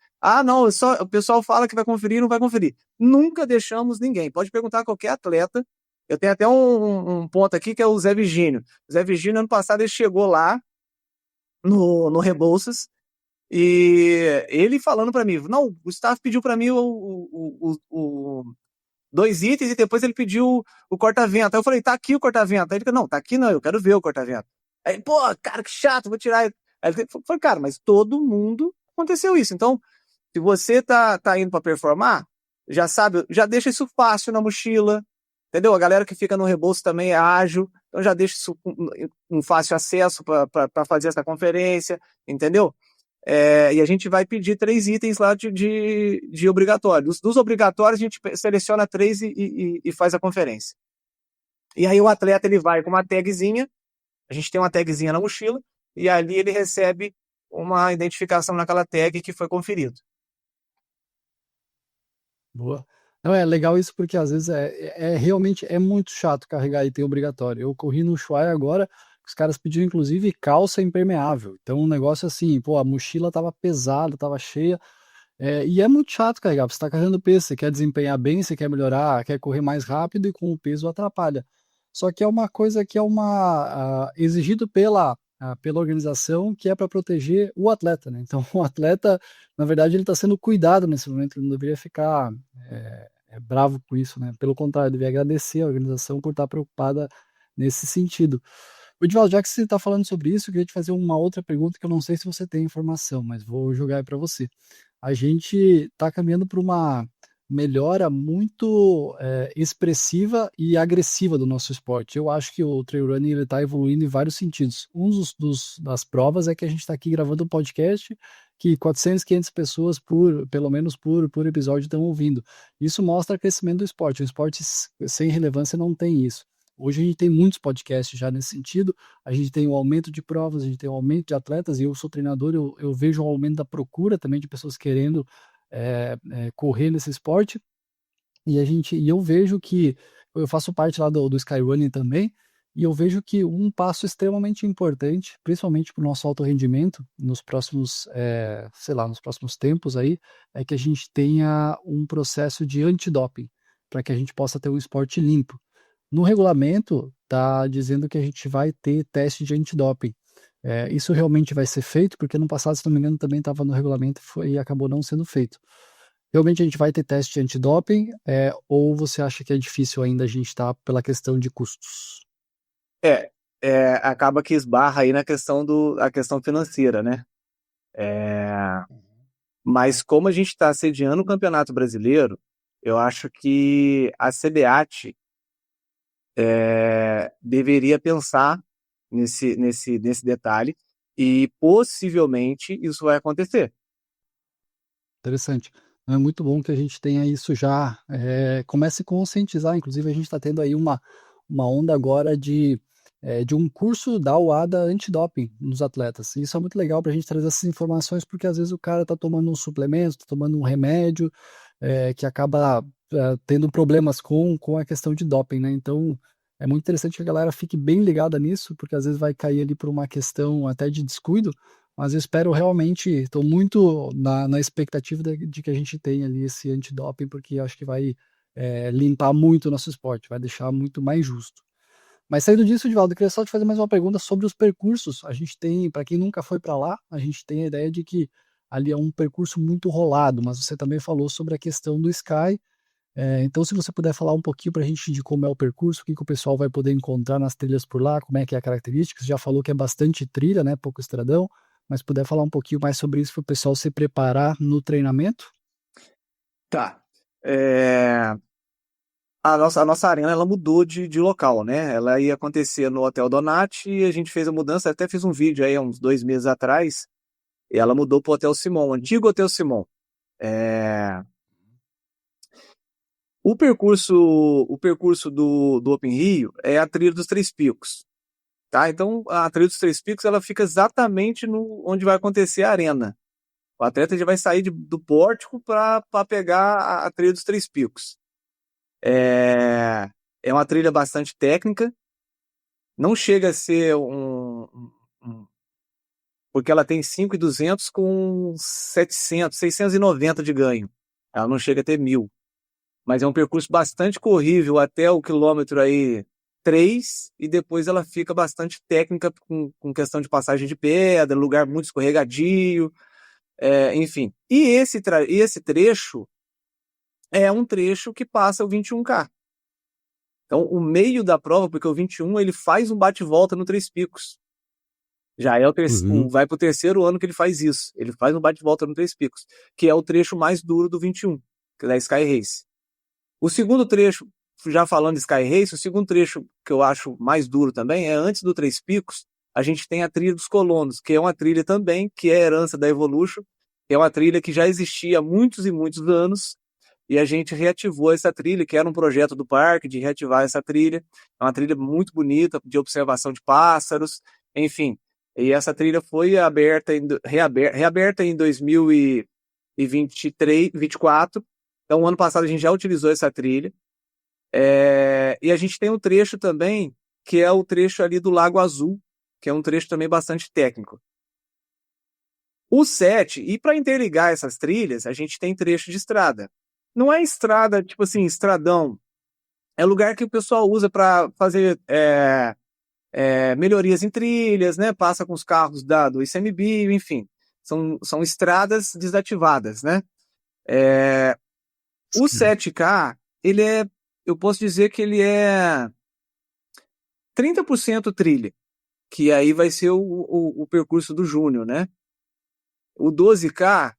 não, o pessoal fala que vai conferir, não vai conferir. Nunca deixamos ninguém. Pode perguntar a qualquer atleta. Eu tenho até um ponto aqui que é o Zé Virgínio. O Zé Virgínio, ano passado, ele chegou lá no Rebouças e ele falando pra mim, não, o staff pediu pra mim o 2 itens e depois ele pediu o corta-vento. Aí eu falei, tá aqui o corta-vento. Aí ele falou, não, tá aqui não, eu quero ver o corta-vento. Aí, pô, cara, que chato, vou tirar. Aí ele falou, cara, mas todo mundo aconteceu isso. Então, se você tá indo para performar, já sabe, já deixa isso fácil na mochila, entendeu? A galera que fica no Rebouças também é ágil, então já deixa isso um fácil acesso para fazer essa conferência, entendeu? E a gente vai pedir 3 itens lá de obrigatório. Dos obrigatórios, a gente seleciona 3 e faz a conferência. E aí o atleta ele vai com uma tagzinha, a gente tem uma tagzinha na mochila, e ali ele recebe uma identificação naquela tag que foi conferido. Boa. Não, é legal isso porque às vezes realmente é muito chato carregar item obrigatório. Eu corri no Ushuaia agora, os caras pediram inclusive calça impermeável. Então um negócio assim, pô, a mochila tava pesada, tava cheia. E é muito chato carregar, você tá carregando peso, você quer desempenhar bem, você quer melhorar, quer correr mais rápido e com o peso atrapalha. Só que é uma coisa que é exigido pela organização que é para proteger o atleta, né? Então o atleta, na verdade, ele está sendo cuidado nesse momento, ele não deveria ficar bravo com isso, né? Pelo contrário, deveria agradecer a organização por estar preocupada nesse sentido. Edivaldo, já que você está falando sobre isso, eu queria te fazer uma outra pergunta que eu não sei se você tem informação, mas vou jogar aí para você. A gente está caminhando para uma melhora muito expressiva e agressiva do nosso esporte. Eu acho que o trail running está evoluindo em vários sentidos. Um das provas é que a gente está aqui gravando um podcast que 400, 500 pessoas pelo menos por episódio estão ouvindo. Isso mostra o crescimento do esporte. O esporte sem relevância não tem isso. Hoje a gente tem muitos podcasts já nesse sentido, a gente tem um aumento de provas, a gente tem um aumento de atletas, e eu sou treinador, eu vejo um aumento da procura também de pessoas querendo correr nesse esporte, e eu vejo que, eu faço parte lá do Skyrunning também, e eu vejo que um passo extremamente importante, principalmente para o nosso alto rendimento, nos próximos, nos próximos tempos aí, é que a gente tenha um processo de antidoping, para que a gente possa ter um esporte limpo. No regulamento, está dizendo que a gente vai ter teste de antidoping. Isso realmente vai ser feito, porque no passado, se não me engano, também estava no regulamento e acabou não sendo feito. Realmente a gente vai ter teste de antidoping, ou você acha que é difícil ainda a gente estar pela questão de custos? Acaba que esbarra aí na a questão financeira, né? Mas como a gente está sediando o Campeonato Brasileiro, eu acho que a CBAT deveria pensar nesse detalhe e possivelmente isso vai acontecer. Interessante. É muito bom que a gente tenha isso já, comece a conscientizar, inclusive a gente está tendo aí uma onda agora de um curso da UADA antidoping nos atletas. Isso é muito legal para a gente trazer essas informações, porque às vezes o cara está tomando um suplemento, está tomando um remédio, que acaba tendo problemas com a questão de doping, né? Então é muito interessante que a galera fique bem ligada nisso, porque às vezes vai cair ali por uma questão até de descuido, mas eu espero realmente, estou muito na expectativa de que a gente tenha ali esse antidoping, porque acho que vai limpar muito o nosso esporte, vai deixar muito mais justo. Mas saindo disso, Divaldo, eu queria só te fazer mais uma pergunta sobre os percursos. A gente tem, para quem nunca foi para lá, a gente tem a ideia de que ali é um percurso muito rolado, mas você também falou sobre a questão do Sky. Então, se você puder falar um pouquinho para a gente de como é o percurso, o que o pessoal vai poder encontrar nas trilhas por lá, como é que é a característica. Você já falou que é bastante trilha, né? Pouco estradão, mas puder falar um pouquinho mais sobre isso para o pessoal se preparar no treinamento? Tá. A nossa arena ela mudou de local, né? Ela ia acontecer no Hotel Donati e a gente fez a mudança, até fiz um vídeo aí há uns 2 meses atrás, e ela mudou para o Hotel Simon, o antigo Hotel Simon. O percurso do Open Rio é a Trilha dos Três Picos, tá? Então a Trilha dos Três Picos ela fica exatamente onde vai acontecer a arena. O atleta já vai sair do pórtico para pegar a Trilha dos Três Picos. É uma trilha bastante técnica, não chega a ser porque ela tem 5.200 com 690 de ganho. Ela não chega a ter 1.000. Mas é um percurso bastante corrível até o quilômetro aí 3, e depois ela fica bastante técnica com questão de passagem de pedra, lugar muito escorregadio, enfim. E esse trecho é um trecho que passa o 21K. Então, o meio da prova, porque o 21 ele faz um bate-volta no Três Picos. Já é vai para o 3º ano que ele faz isso. Ele faz um bate-volta no Três Picos, que é o trecho mais duro do 21, que é da Sky Race. O segundo trecho, já falando de Sky Race, o segundo trecho que eu acho mais duro também é antes do Três Picos. A gente tem a Trilha dos Colonos, que é uma trilha também, que é herança da Evolution. É uma trilha que já existia há muitos e muitos anos, e a gente reativou essa trilha, que era um projeto do parque de reativar essa trilha. É uma trilha muito bonita, de observação de pássaros, enfim. E essa trilha foi reaberta em 2023, 2024. Então, ano passado a gente já utilizou essa trilha. E a gente tem um trecho também, que é o trecho ali do Lago Azul, que é um trecho também bastante técnico. O 7, e para interligar essas trilhas, a gente tem trecho de estrada. Não é estrada, tipo assim, estradão. É lugar que o pessoal usa para fazer melhorias em trilhas, né? Passa com os carros do ICMBio, enfim. São estradas desativadas, né? O 7K, eu posso dizer que ele é 30% trilha, que aí vai ser o percurso do Júnior, né? O 12K,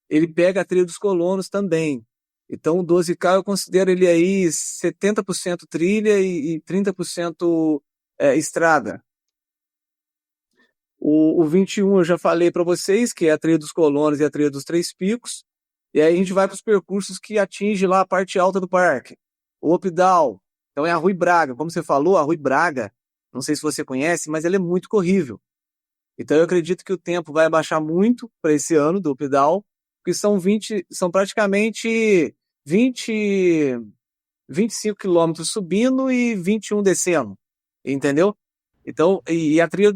ele pega a trilha dos colonos também. Então, o 12K eu considero ele aí 70% trilha e 30% estrada. O 21 eu já falei para vocês, que é a trilha dos colonos e a trilha dos Três Picos. E aí a gente vai para os percursos que atingem lá a parte alta do parque. O Up-Down, então é a Rui Braga. Como você falou, a Rui Braga, não sei se você conhece, mas ela é muito corrível. Então eu acredito que o tempo vai abaixar muito para esse ano do Up-Down, porque são praticamente 25 quilômetros subindo e 21 descendo, entendeu? Então, e a trilha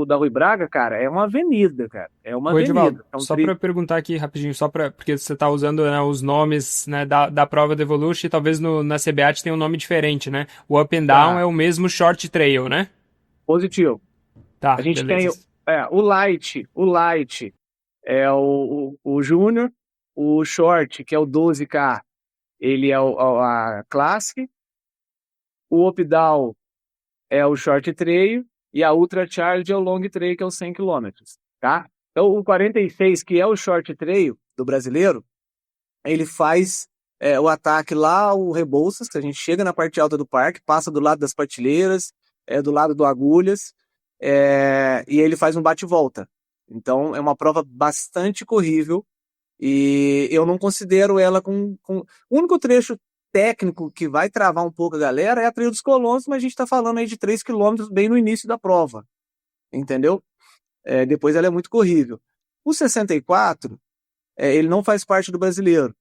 da Rui Braga, cara, é uma avenida, cara. É uma Oi, Edivaldo, avenida. É um só para perguntar aqui rapidinho, porque você está usando, né, os nomes, né, da prova do Evolution e talvez na CBAT tem um nome diferente, né? O Up and Down é o mesmo Short Trail, né? Positivo. Tá, A gente beleza. tem o Light é o Júnior, o Short, que é o 12K, ele é a Classic, o Up Down é o Short Trail e a Ultra Charge é o Long Trail, que é os 100 km, tá? Então, o 46, que é o Short Trail do brasileiro, ele faz o ataque lá, o Rebouças, que a gente chega na parte alta do parque, passa do lado das partilheiras, do lado do Agulhas, e ele faz um bate-volta. Então, é uma prova bastante corrível e eu não considero ela com... O único trecho técnico que vai travar um pouco a galera é a trilha dos Colonos, mas a gente está falando aí de 3 quilômetros bem no início da prova, entendeu? Depois ela é muito corrível. O 64, ele não faz parte do brasileiro.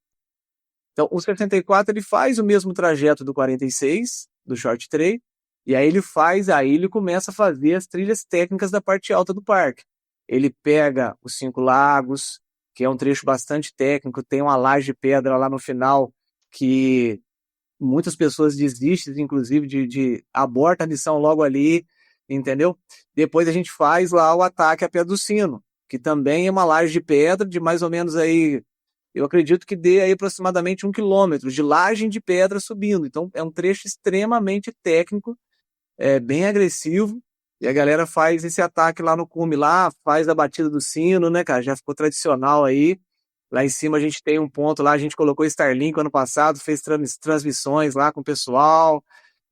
Então, o 64 ele faz o mesmo trajeto do 46, do Short Trail, e aí ele começa a fazer as trilhas técnicas da parte alta do parque. Ele pega os 5 lagos, que é um trecho bastante técnico, tem uma laje de pedra lá no final, que muitas pessoas desistem, inclusive, de abortar a missão logo ali, entendeu? Depois a gente faz lá o ataque à Pedra do Sino, que também é uma laje de pedra de mais ou menos aí, eu acredito que dê aí aproximadamente 1 quilômetro de laje de pedra subindo. Então é um trecho extremamente técnico, bem agressivo, e a galera faz esse ataque lá no cume, lá, faz a batida do sino, né, cara? Já ficou tradicional aí. Lá em cima a gente tem um ponto lá, a gente colocou Starlink ano passado, fez transmissões lá com o pessoal,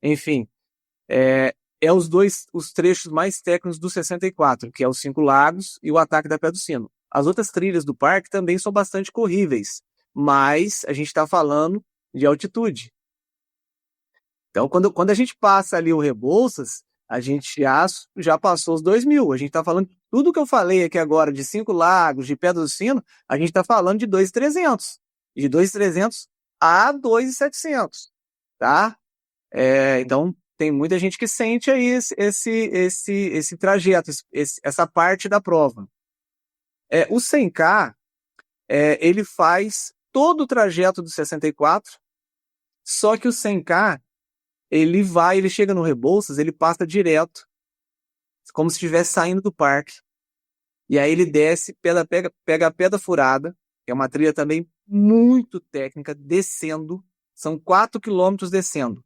enfim. Os trechos mais técnicos do 64, que é os 5 lagos e o ataque da Pedra do Sino. As outras trilhas do parque também são bastante corríveis, mas a gente está falando de altitude. Então, quando a gente passa ali o Rebouças, a gente já passou os 2.000. A gente está falando, tudo que eu falei aqui agora de 5 lagos, de Pedra do Sino, a gente está falando de 2.300. De 2.300 a 2.700, tá? Então, tem muita gente que sente aí esse trajeto, essa parte da prova. O 100K, ele faz todo o trajeto do 64, só que o 100K, ele chega no Rebouças, ele passa direto, como se estivesse saindo do parque. E aí ele desce, pega a Pedra Furada, que é uma trilha também muito técnica, descendo, são 4 quilômetros descendo.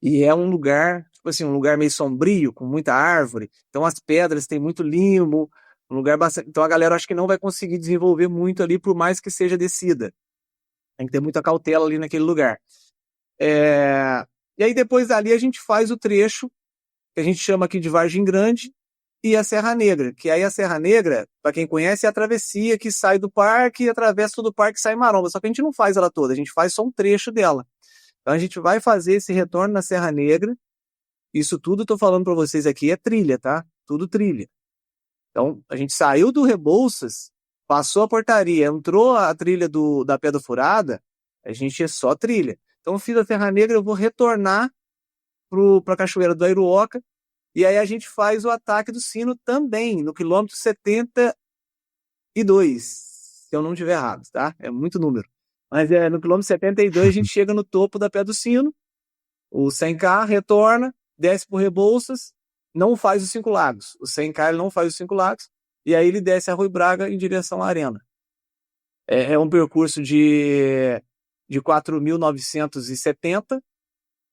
E é um lugar, tipo assim, um lugar meio sombrio, com muita árvore. Então as pedras têm muito limo, um lugar bastante... Então a galera acho que não vai conseguir desenvolver muito ali, por mais que seja descida. Tem que ter muita cautela ali naquele lugar. E aí depois dali a gente faz o trecho, que a gente chama aqui de Vargem Grande, e a Serra Negra, que aí a Serra Negra, para quem conhece, é a travessia que sai do parque, atravessa todo o parque e sai em Maromba, só que a gente não faz ela toda, a gente faz só um trecho dela. Então a gente vai fazer esse retorno na Serra Negra, isso tudo tô falando para vocês aqui é trilha, tá? Tudo trilha. Então a gente saiu do Rebouças, passou a portaria, entrou a trilha da Pedra Furada, a gente é só trilha. Então eu fiz a Serra Negra, eu vou retornar para a Cachoeira do Airuoca, e aí a gente faz o ataque do sino também, no quilômetro 72, se eu não estiver errado, tá? É muito número. Mas no quilômetro 72 a gente chega no topo da Pedra do Sino, o 100K retorna, desce por Rebouças, não faz os 5 lagos. O 100K ele não faz os 5 lagos, e aí ele desce a Rui Braga em direção à Arena. É um percurso de 4.970,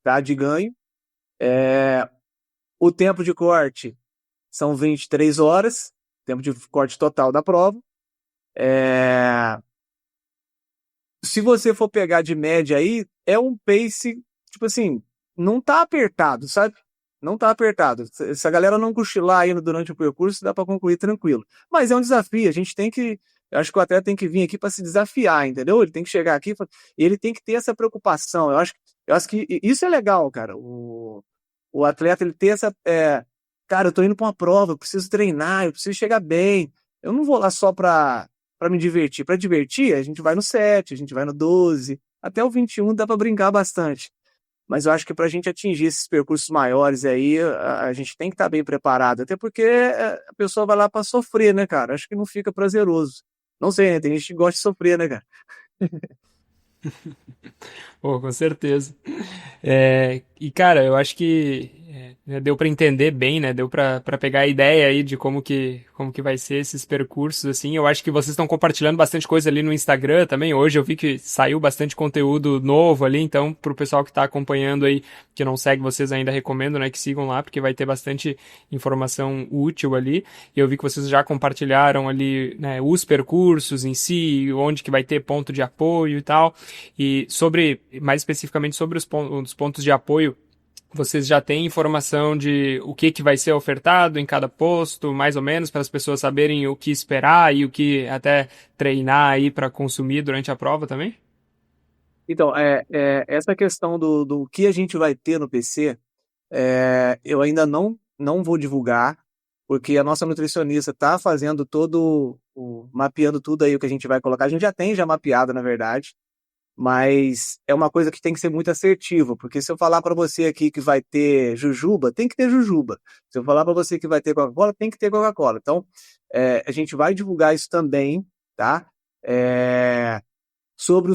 tá? De ganho. O tempo de corte são 23 horas, tempo de corte total da prova. Se você for pegar de média aí, é um pace, tipo assim, não tá apertado, sabe? Não tá apertado. Se a galera não cochilar aí durante o percurso, dá para concluir tranquilo. Mas é um desafio, a gente tem que... Eu acho que o atleta tem que vir aqui para se desafiar, entendeu? Ele tem que chegar aqui e ele tem que ter essa preocupação. Eu acho que isso é legal, cara. O atleta, ele tem essa... cara, eu tô indo para uma prova, eu preciso treinar, eu preciso chegar bem. Eu não vou lá só para me divertir. Para divertir, a gente vai no 7, a gente vai no 12, até o 21 dá para brincar bastante. Mas eu acho que para a gente atingir esses percursos maiores aí, a gente tem que estar bem preparado. Até porque a pessoa vai lá para sofrer, né, cara? Acho que não fica prazeroso. Não sei, né? Tem gente que gosta de sofrer, né, cara? Pô, com certeza. E, cara, eu acho que deu pra entender bem, né? Deu pra pegar a ideia aí de como que vai ser esses percursos, assim. Eu acho que vocês estão compartilhando bastante coisa ali no Instagram também. Hoje eu vi que saiu bastante conteúdo novo ali, então pro pessoal que tá acompanhando aí, que não segue vocês ainda, recomendo, né, que sigam lá, porque vai ter bastante informação útil ali. E eu vi que vocês já compartilharam ali, né, os percursos em si, onde que vai ter ponto de apoio e tal. E mais especificamente sobre os pontos de apoio, vocês já têm informação de o que vai ser ofertado em cada posto, mais ou menos, para as pessoas saberem o que esperar e o que até treinar aí para consumir durante a prova também? Então, essa questão do que a gente vai ter no PC, eu ainda não vou divulgar, porque a nossa nutricionista está fazendo mapeando tudo aí o que a gente vai colocar. A gente já tem mapeado, na verdade, mas é uma coisa que tem que ser muito assertiva, porque se eu falar para você aqui que vai ter jujuba, tem que ter jujuba. Se eu falar para você que vai ter Coca-Cola, tem que ter Coca-Cola. Então, a gente vai divulgar isso também, tá? Sobre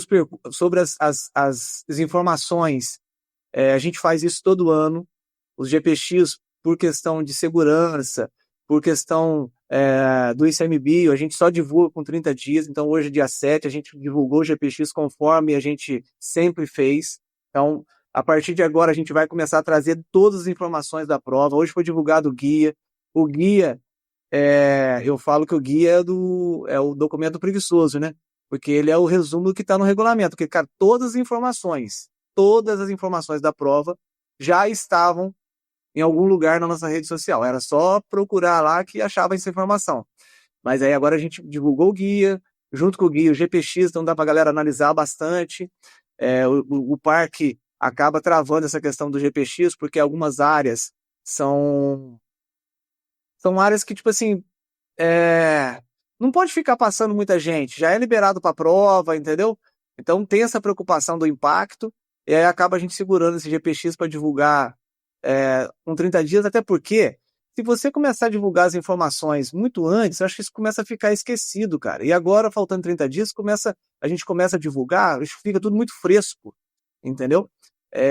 as informações, a gente faz isso todo ano. Os GPX, por questão de segurança, por questão do ICMBio, a gente só divulga com 30 dias. Então, hoje, dia 7, a gente divulgou o GPX conforme a gente sempre fez. Então, a partir de agora, a gente vai começar a trazer todas as informações da prova. Hoje foi divulgado o guia. O guia, eu falo que o guia é o documento preguiçoso, né? Porque ele é o resumo do que está no regulamento. Porque, cara, todas as informações da prova já estavam em algum lugar na nossa rede social. Era só procurar lá que achava essa informação. Mas aí agora a gente divulgou o guia, junto com o guia, o GPX, então dá para a galera analisar bastante. O parque acaba travando essa questão do GPX, porque algumas áreas são áreas que, tipo assim, não pode ficar passando muita gente, já é liberado para prova, entendeu? Então tem essa preocupação do impacto, e aí acaba a gente segurando esse GPX para divulgar com 30 dias, até porque se você começar a divulgar as informações muito antes, eu acho que isso começa a ficar esquecido, cara. E agora, faltando 30 dias, a gente começa a divulgar, isso fica tudo muito fresco, entendeu?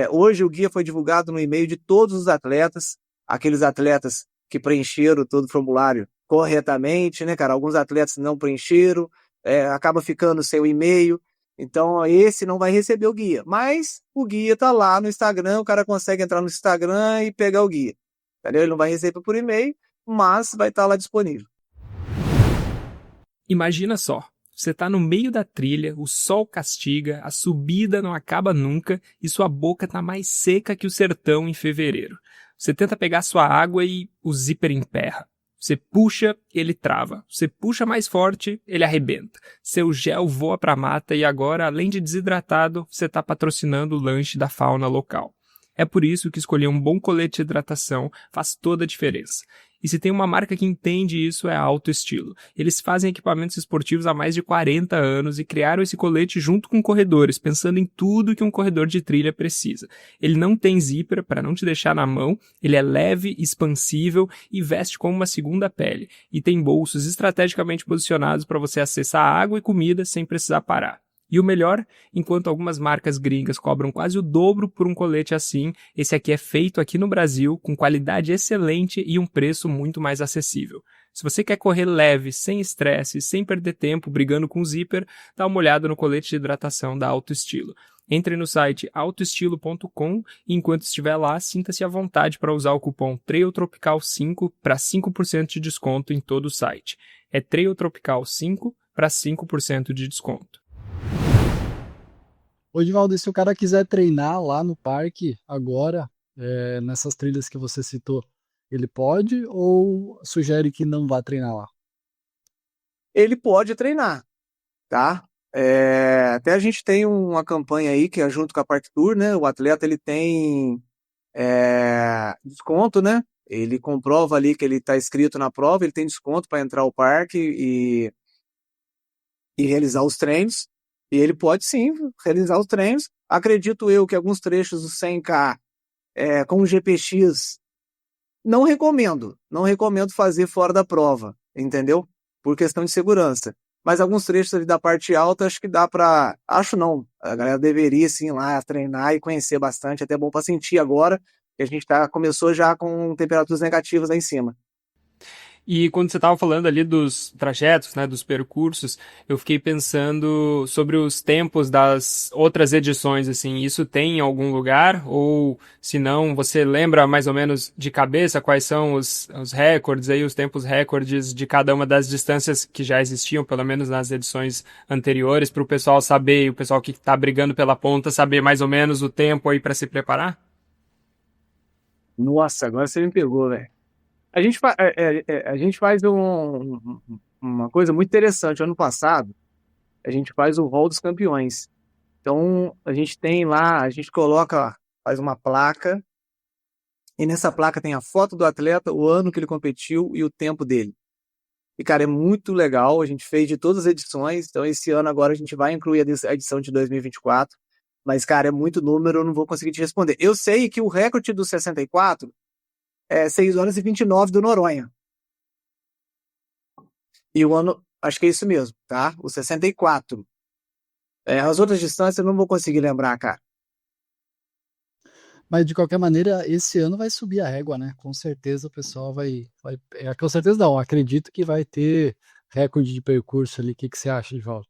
Hoje o guia foi divulgado no e-mail de todos os atletas, aqueles atletas que preencheram todo o formulário corretamente, né, cara? Alguns atletas não preencheram, acaba ficando sem o e-mail. Então, esse não vai receber o guia. Mas o guia tá lá no Instagram, o cara consegue entrar no Instagram e pegar o guia. Entendeu? Ele não vai receber por e-mail, mas vai estar lá disponível. Imagina só, você tá no meio da trilha, o sol castiga, a subida não acaba nunca e sua boca tá mais seca que o sertão em fevereiro. Você tenta pegar sua água e o zíper emperra. Você puxa, ele trava. Você puxa mais forte, ele arrebenta. Seu gel voa pra mata e agora, além de desidratado, você tá patrocinando o lanche da fauna local. É por isso que escolher um bom colete de hidratação faz toda a diferença. E se tem uma marca que entende isso é a Alto Estilo. Eles fazem equipamentos esportivos há mais de 40 anos e criaram esse colete junto com corredores, pensando em tudo que um corredor de trilha precisa. Ele não tem zíper para não te deixar na mão, ele é leve, expansível e veste como uma segunda pele. E tem bolsos estrategicamente posicionados para você acessar água e comida sem precisar parar. E o melhor, enquanto algumas marcas gringas cobram quase o dobro por um colete assim, esse aqui é feito aqui no Brasil, com qualidade excelente e um preço muito mais acessível. Se você quer correr leve, sem estresse, sem perder tempo brigando com o zíper, dá uma olhada no colete de hidratação da Alto Estilo. Entre no site autoestilo.com e enquanto estiver lá, sinta-se à vontade para usar o cupom TRAILTROPICAL5 para 5% de desconto em todo o site. É TRAILTROPICAL5 para 5% de desconto. Ô, Edivaldo, e se o cara quiser treinar lá no parque agora, nessas trilhas que você citou, ele pode ou sugere que não vá treinar lá? Ele pode treinar, tá? Até a gente tem uma campanha aí que é junto com a Park Tour, né? O atleta ele tem desconto, né? Ele comprova ali que ele está inscrito na prova, ele tem desconto para entrar ao parque e realizar os treinos. E ele pode sim realizar os treinos. Acredito eu que alguns trechos do 100K com o GPX não recomendo fazer fora da prova, entendeu? Por questão de segurança. Mas alguns trechos ali da parte alta, acho que dá pra... Acho não, a galera deveria sim ir lá treinar e conhecer bastante, até bom pra sentir agora, que a gente começou já com temperaturas negativas lá em cima. E quando você estava falando ali dos trajetos, né, dos percursos, eu fiquei pensando sobre os tempos das outras edições, assim, isso tem em algum lugar? Ou, se não, você lembra mais ou menos de cabeça quais são os recordes aí, os tempos recordes de cada uma das distâncias que já existiam, pelo menos nas edições anteriores, para o pessoal saber, o pessoal que está brigando pela ponta, saber mais ou menos o tempo aí para se preparar? Nossa, agora você me pegou, velho. A gente faz uma coisa muito interessante. Ano passado, a gente faz o Hall dos Campeões. Então, a gente tem lá, a gente faz uma placa, e nessa placa tem a foto do atleta, o ano que ele competiu e o tempo dele. E, cara, é muito legal, a gente fez de todas as edições, então esse ano agora a gente vai incluir a edição de 2024, mas, cara, é muito número, eu não vou conseguir te responder. Eu sei que o recorde do 64 é 6 horas e 29 do Noronha. E o ano, acho que é isso mesmo, tá? O 64. As outras distâncias eu não vou conseguir lembrar, cara. Mas de qualquer maneira, esse ano vai subir a régua, né? Com certeza o pessoal vai com certeza não, acredito que vai ter recorde de percurso ali. O que você acha, Edivaldo?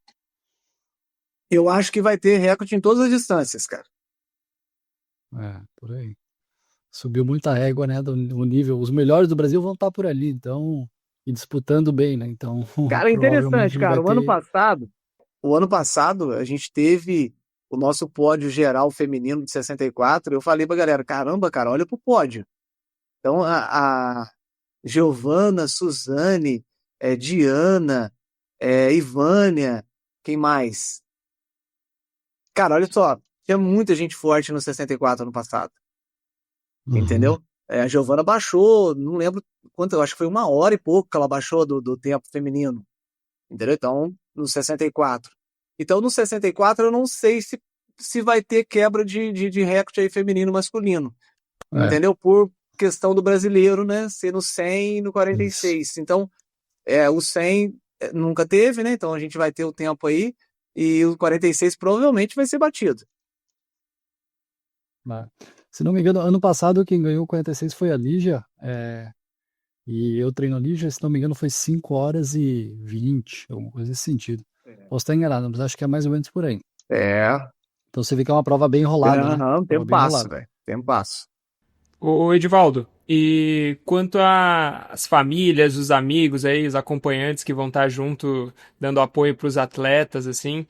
Eu acho que vai ter recorde em todas as distâncias, cara. Por aí. Subiu muita régua, né? Do nível. Os melhores do Brasil vão estar por ali, então, e disputando bem, né? Então, cara, é interessante, cara. O ano passado, a gente teve o nosso pódio geral feminino de 64. Eu falei pra galera, caramba, cara, olha pro pódio. Então, a Giovana, Suzane, Diana, Ivânia, quem mais? Cara, olha só, tinha muita gente forte no 64 ano passado. Entendeu? A Giovana baixou, não lembro quanto, eu acho que foi 1 hora e pouco que ela baixou do tempo feminino. Entendeu? Então, no 64. Então, no 64, eu não sei se vai ter quebra de recorde aí feminino e masculino. Entendeu? Por questão do brasileiro, né? Ser no 100 e no 46. Isso. Então, o 100 nunca teve, né? Então, a gente vai ter o tempo aí. E o 46 provavelmente vai ser batido. Se não me engano, ano passado quem ganhou o 46 foi a Lígia. E eu treino a Lígia, se não me engano, foi 5 horas e 20, alguma coisa nesse sentido. Posso estar enganado, mas acho que é mais ou menos por aí. Então você vê que é uma prova bem enrolada, né? Tempasso, velho. Tempasso. Ô Edivaldo, e quanto às famílias, os amigos aí, os acompanhantes que vão estar junto, dando apoio para os atletas, assim,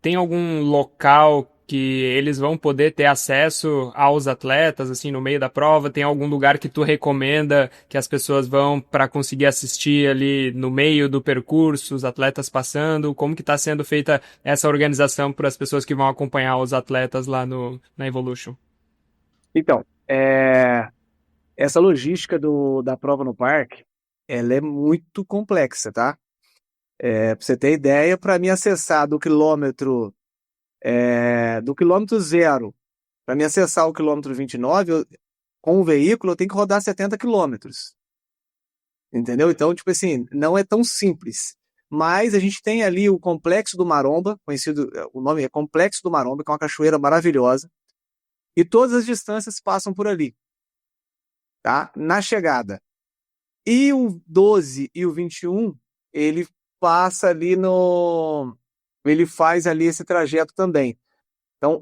tem algum local que eles vão poder ter acesso aos atletas, assim, no meio da prova? Tem algum lugar que tu recomenda que as pessoas vão para conseguir assistir ali no meio do percurso, os atletas passando? Como que está sendo feita essa organização para as pessoas que vão acompanhar os atletas lá na Evolution? Então, essa logística da prova no parque, ela é muito complexa, tá? Pra você ter ideia, para me acessar do quilômetro zero, para me acessar o quilômetro 29, com o veículo, eu tenho que rodar 70 quilômetros. Entendeu? Então, tipo assim, não é tão simples. Mas a gente tem ali o Complexo do Maromba, conhecido, o nome é Complexo do Maromba, que é uma cachoeira maravilhosa, e todas as distâncias passam por ali, tá? Na chegada. E o 12 e o 21, ele passa ali no. Ele faz ali esse trajeto também. Então,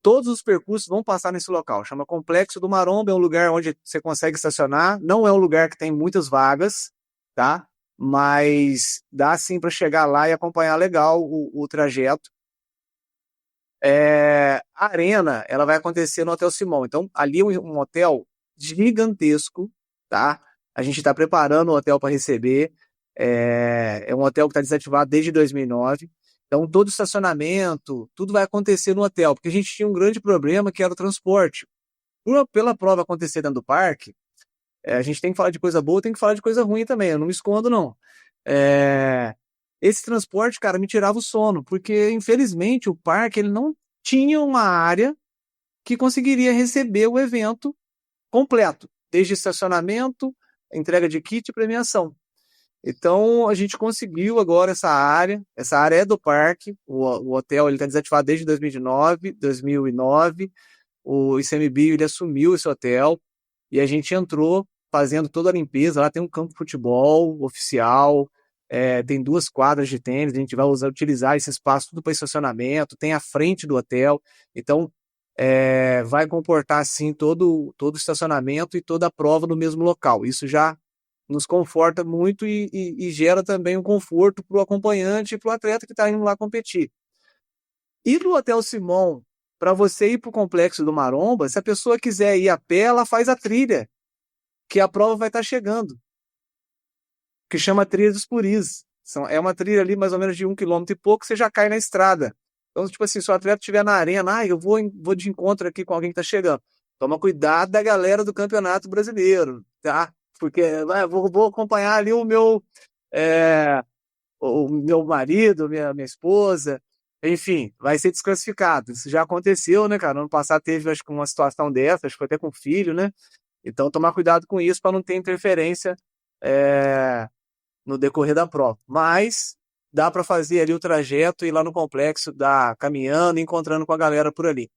todos os percursos vão passar nesse local. Chama Complexo do Maromba, é um lugar onde você consegue estacionar. Não é um lugar que tem muitas vagas, tá? Mas dá sim para chegar lá e acompanhar legal o trajeto. A arena, ela vai acontecer no Hotel Simão. Então, ali é um hotel gigantesco, tá? A gente está preparando o hotel para receber. É um hotel que está desativado desde 2009. Então, todo o estacionamento, tudo vai acontecer no hotel, porque a gente tinha um grande problema que era o transporte. Pela prova acontecer dentro do parque, a gente tem que falar de coisa boa, tem que falar de coisa ruim também, eu não me escondo, não. Esse transporte, cara, me tirava o sono, porque, infelizmente, o parque ele não tinha uma área que conseguiria receber o evento completo, desde estacionamento, entrega de kit e premiação. Então, a gente conseguiu agora essa área é do parque, o hotel está desativado desde 2009, o ICMBio ele assumiu esse hotel, e a gente entrou fazendo toda a limpeza, lá tem um campo de futebol oficial, tem 2 quadras de tênis, a gente vai utilizar esse espaço tudo para estacionamento, tem a frente do hotel, então vai comportar assim todo o estacionamento e toda a prova no mesmo local, isso já nos conforta muito e gera também um conforto para o acompanhante e para o atleta que está indo lá competir. E no Hotel Simão, para você ir para o Complexo do Maromba, se a pessoa quiser ir a pé, ela faz a trilha, que a prova vai estar chegando, que chama Trilha dos Puris. É uma trilha ali mais ou menos de 1 quilômetro e pouco, você já cai na estrada. Então, tipo assim, se o atleta estiver na arena, eu vou de encontro aqui com alguém que está chegando. Toma cuidado da galera do Campeonato Brasileiro, tá? Porque vou acompanhar ali o meu marido, minha esposa, enfim, vai ser desclassificado. Isso já aconteceu, né, cara? No ano passado teve, acho que uma situação dessa, acho que foi até com o filho, né? Então, tomar cuidado com isso para não ter interferência no decorrer da prova. Mas dá para fazer ali o trajeto e ir lá no complexo, caminhando, encontrando com a galera por ali.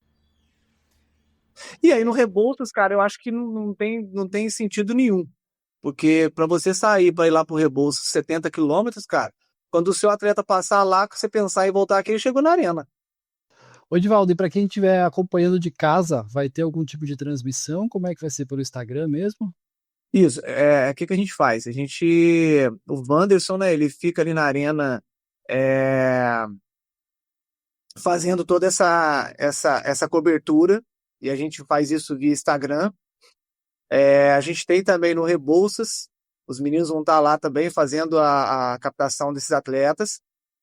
E aí no Rebouças, cara, eu acho que não tem sentido nenhum. Porque para você sair para ir lá pro Rebouças 70 quilômetros, cara, quando o seu atleta passar lá, você pensar em voltar aqui, ele chegou na arena. Ô, Edivaldo, e para quem estiver acompanhando de casa, vai ter algum tipo de transmissão? Como é que vai ser pelo Instagram mesmo? Isso, o que a gente faz? O Wanderson, né, ele fica ali na arena fazendo toda essa cobertura, e a gente faz isso via Instagram. A gente tem também no Rebouças, os meninos vão estar lá também fazendo a captação desses atletas,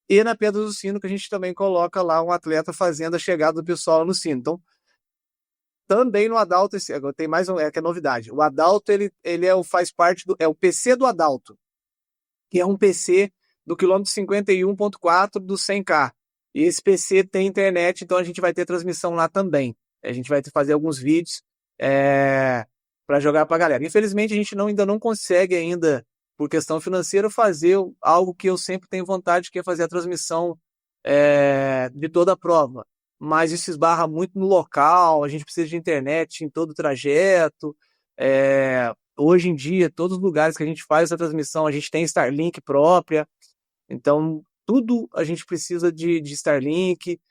e na Pedra do Sino, que a gente também coloca lá um atleta fazendo a chegada do pessoal no Sino. Então, também no Adalto, tem mais que é novidade. O Adalto, ele faz parte o PC do Adalto, que é um PC do quilômetro 51.4 do 100K. E esse PC tem internet, então a gente vai ter transmissão lá também. A gente vai fazer alguns vídeos para jogar para a galera. Infelizmente, a gente ainda não consegue por questão financeira, fazer algo que eu sempre tenho vontade, que é fazer a transmissão de toda a prova. Mas isso esbarra muito no local, a gente precisa de internet em todo o trajeto. Hoje em dia, todos os lugares que a gente faz essa transmissão, a gente tem Starlink própria. Então, tudo a gente precisa de Starlink.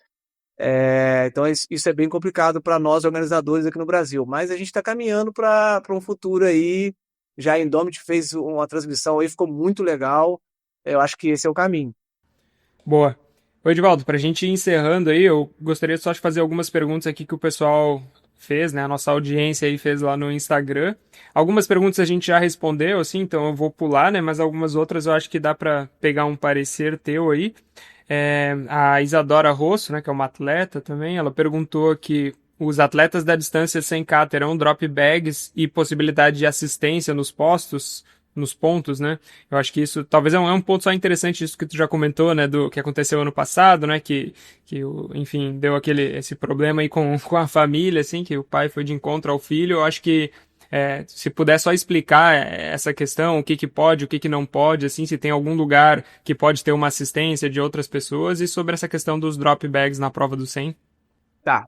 Então, isso é bem complicado para nós, organizadores aqui no Brasil. Mas a gente está caminhando para um futuro aí. Já a Indomit fez uma transmissão aí, ficou muito legal. Eu acho que esse é o caminho. Boa. Ô, Edivaldo, para a gente ir encerrando aí, eu gostaria só de fazer algumas perguntas aqui que o pessoal fez, né? A nossa audiência aí fez lá no Instagram. Algumas perguntas a gente já respondeu, assim, então eu vou pular, né? Mas algumas outras eu acho que dá para pegar um parecer teu aí. A Isadora Rosso, né, que é uma atleta também, ela perguntou que os atletas da distância 100K terão drop bags e possibilidade de assistência nos postos, nos pontos, né? Eu acho que isso talvez é um ponto só interessante isso que tu já comentou, né, do que aconteceu ano passado, né, enfim, deu esse problema aí com a família, assim, que o pai foi de encontro ao filho. Eu acho que se puder só explicar essa questão, o que pode, o que não pode, assim, se tem algum lugar que pode ter uma assistência de outras pessoas e sobre essa questão dos drop bags na prova do 100. Tá.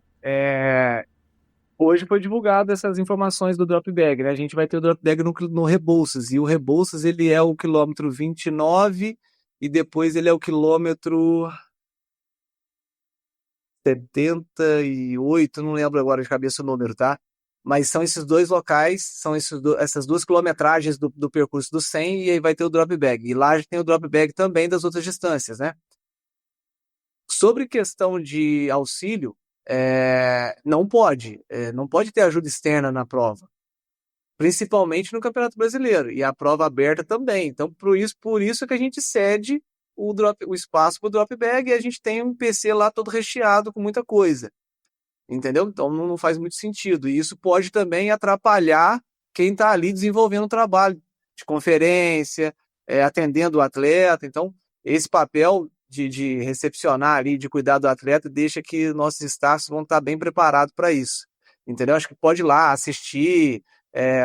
Hoje foi divulgado essas informações do drop bag, né? A gente vai ter o drop bag no Rebouças, e o Rebouças ele é o quilômetro 29 e depois ele é o quilômetro 78, não lembro agora de cabeça o número, tá? Mas são esses dois locais, são essas duas quilometragens do percurso do 100, e aí vai ter o drop bag. E lá tem o drop bag também das outras distâncias, né? Sobre questão de auxílio, não pode ter ajuda externa na prova, principalmente no Campeonato Brasileiro, e a prova aberta também. Então, por isso que a gente cede o espaço para o drop bag, e a gente tem um PC lá todo recheado com muita coisa, entendeu? Então não faz muito sentido, e isso pode também atrapalhar quem está ali desenvolvendo o trabalho de conferência, atendendo o atleta. Então, esse papel de recepcionar ali, de cuidar do atleta, deixa que nossos staffs vão estar bem preparados para isso, entendeu? Acho que pode ir lá assistir,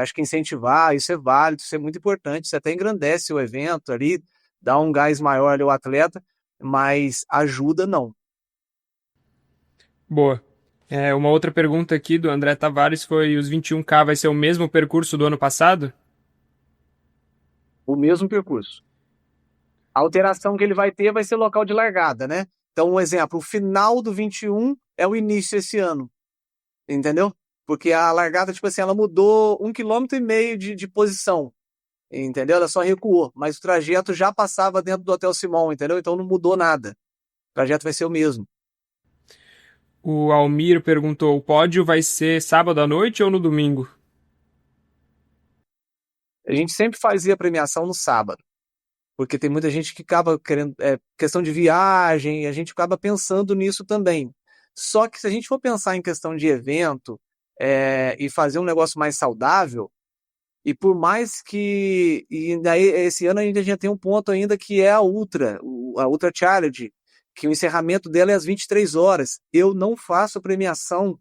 acho que incentivar, isso é válido, isso é muito importante, isso até engrandece o evento ali, dá um gás maior ali ao atleta, mas ajuda não. Boa. Uma outra pergunta aqui do André Tavares foi: os 21K vai ser o mesmo percurso do ano passado? O mesmo percurso. A alteração que ele vai ter vai ser o local de largada, né? Então, um exemplo, o final do 21 é o início esse ano, entendeu? Porque a largada, tipo assim, ela mudou 1,5 km de posição, entendeu? Ela só recuou, mas o trajeto já passava dentro do Hotel Simão, entendeu? Então não mudou nada. O trajeto vai ser o mesmo. O Almir perguntou: o pódio vai ser sábado à noite ou no domingo? A gente sempre fazia a premiação no sábado, porque tem muita gente que acaba querendo, questão de viagem, a gente acaba pensando nisso também. Só que se a gente for pensar em questão de evento, e fazer um negócio mais saudável, e por mais que. E daí, esse ano a gente já tem um ponto ainda que é a Ultra Challenge, que o encerramento dela é às 23 horas. Eu não faço premiação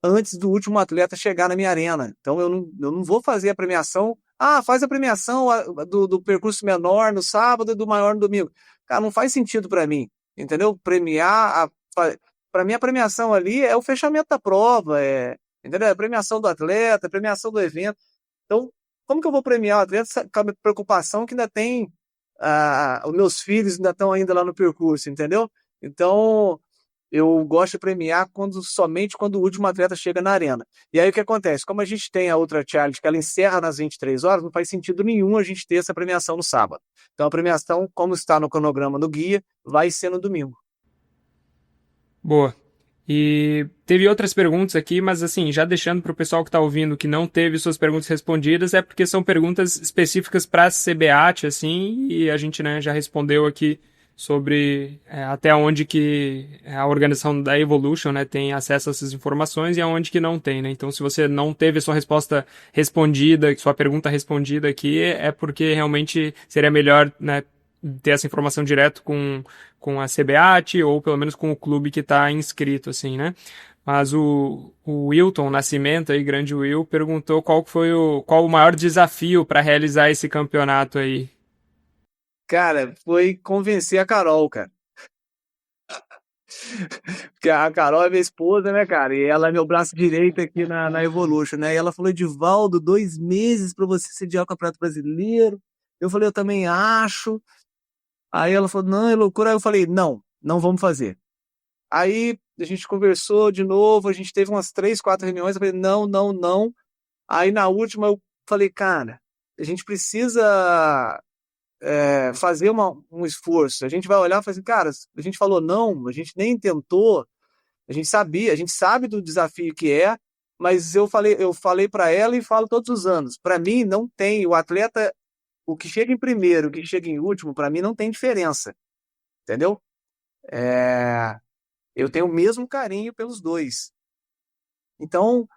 antes do último atleta chegar na minha arena. Então eu não vou fazer a premiação. Ah, faz a premiação do percurso menor no sábado e do maior no domingo. Cara, não faz sentido para mim, entendeu? Para mim a premiação ali é o fechamento da prova, entendeu? É a premiação do atleta, a premiação do evento. Então, como que eu vou premiar o atleta com a preocupação que ainda tem, os meus filhos ainda estão ainda lá no percurso, entendeu? Então, eu gosto de premiar somente quando o último atleta chega na arena. E aí o que acontece? Como a gente tem a Ultra Challenge, que ela encerra nas 23 horas, não faz sentido nenhum a gente ter essa premiação no sábado. Então a premiação, como está no cronograma do guia, vai ser no domingo. Boa. E teve outras perguntas aqui, mas assim, já deixando para o pessoal que está ouvindo que não teve suas perguntas respondidas, é porque são perguntas específicas para a CBAT, assim, e a gente, né, já respondeu aqui sobre até onde que a organização da Evolution, né, tem acesso a essas informações e aonde que não tem, né? Então, se você não teve a sua resposta respondida, sua pergunta respondida aqui, é porque realmente seria melhor, né, ter essa informação direto com a CBAT ou pelo menos com o clube que está inscrito, assim, né? Mas o Wilton Nascimento, aí, grande Will, perguntou qual o maior desafio para realizar esse campeonato aí. Cara, foi convencer a Carol, cara. Porque a Carol é minha esposa, né, cara? E ela é meu braço direito aqui na Evolution, né? E ela falou: Edivaldo, 2 meses para você sediar o Campeonato Brasileiro. Eu falei: eu também acho. Aí ela falou: não, é loucura. Aí eu falei: não, não vamos fazer. Aí a gente conversou de novo, a gente teve umas 3, 4 reuniões. Eu falei: não, não, não. Aí na última eu falei: cara, a gente precisa fazer um esforço. A gente vai olhar e falar assim, cara, a gente falou não, a gente nem tentou, a gente sabe do desafio que é, mas eu falei para ela e falo todos os anos. Para mim, não tem o atleta, o que chega em primeiro, o que chega em último, para mim não tem diferença, entendeu? Eu tenho o mesmo carinho pelos dois. Então,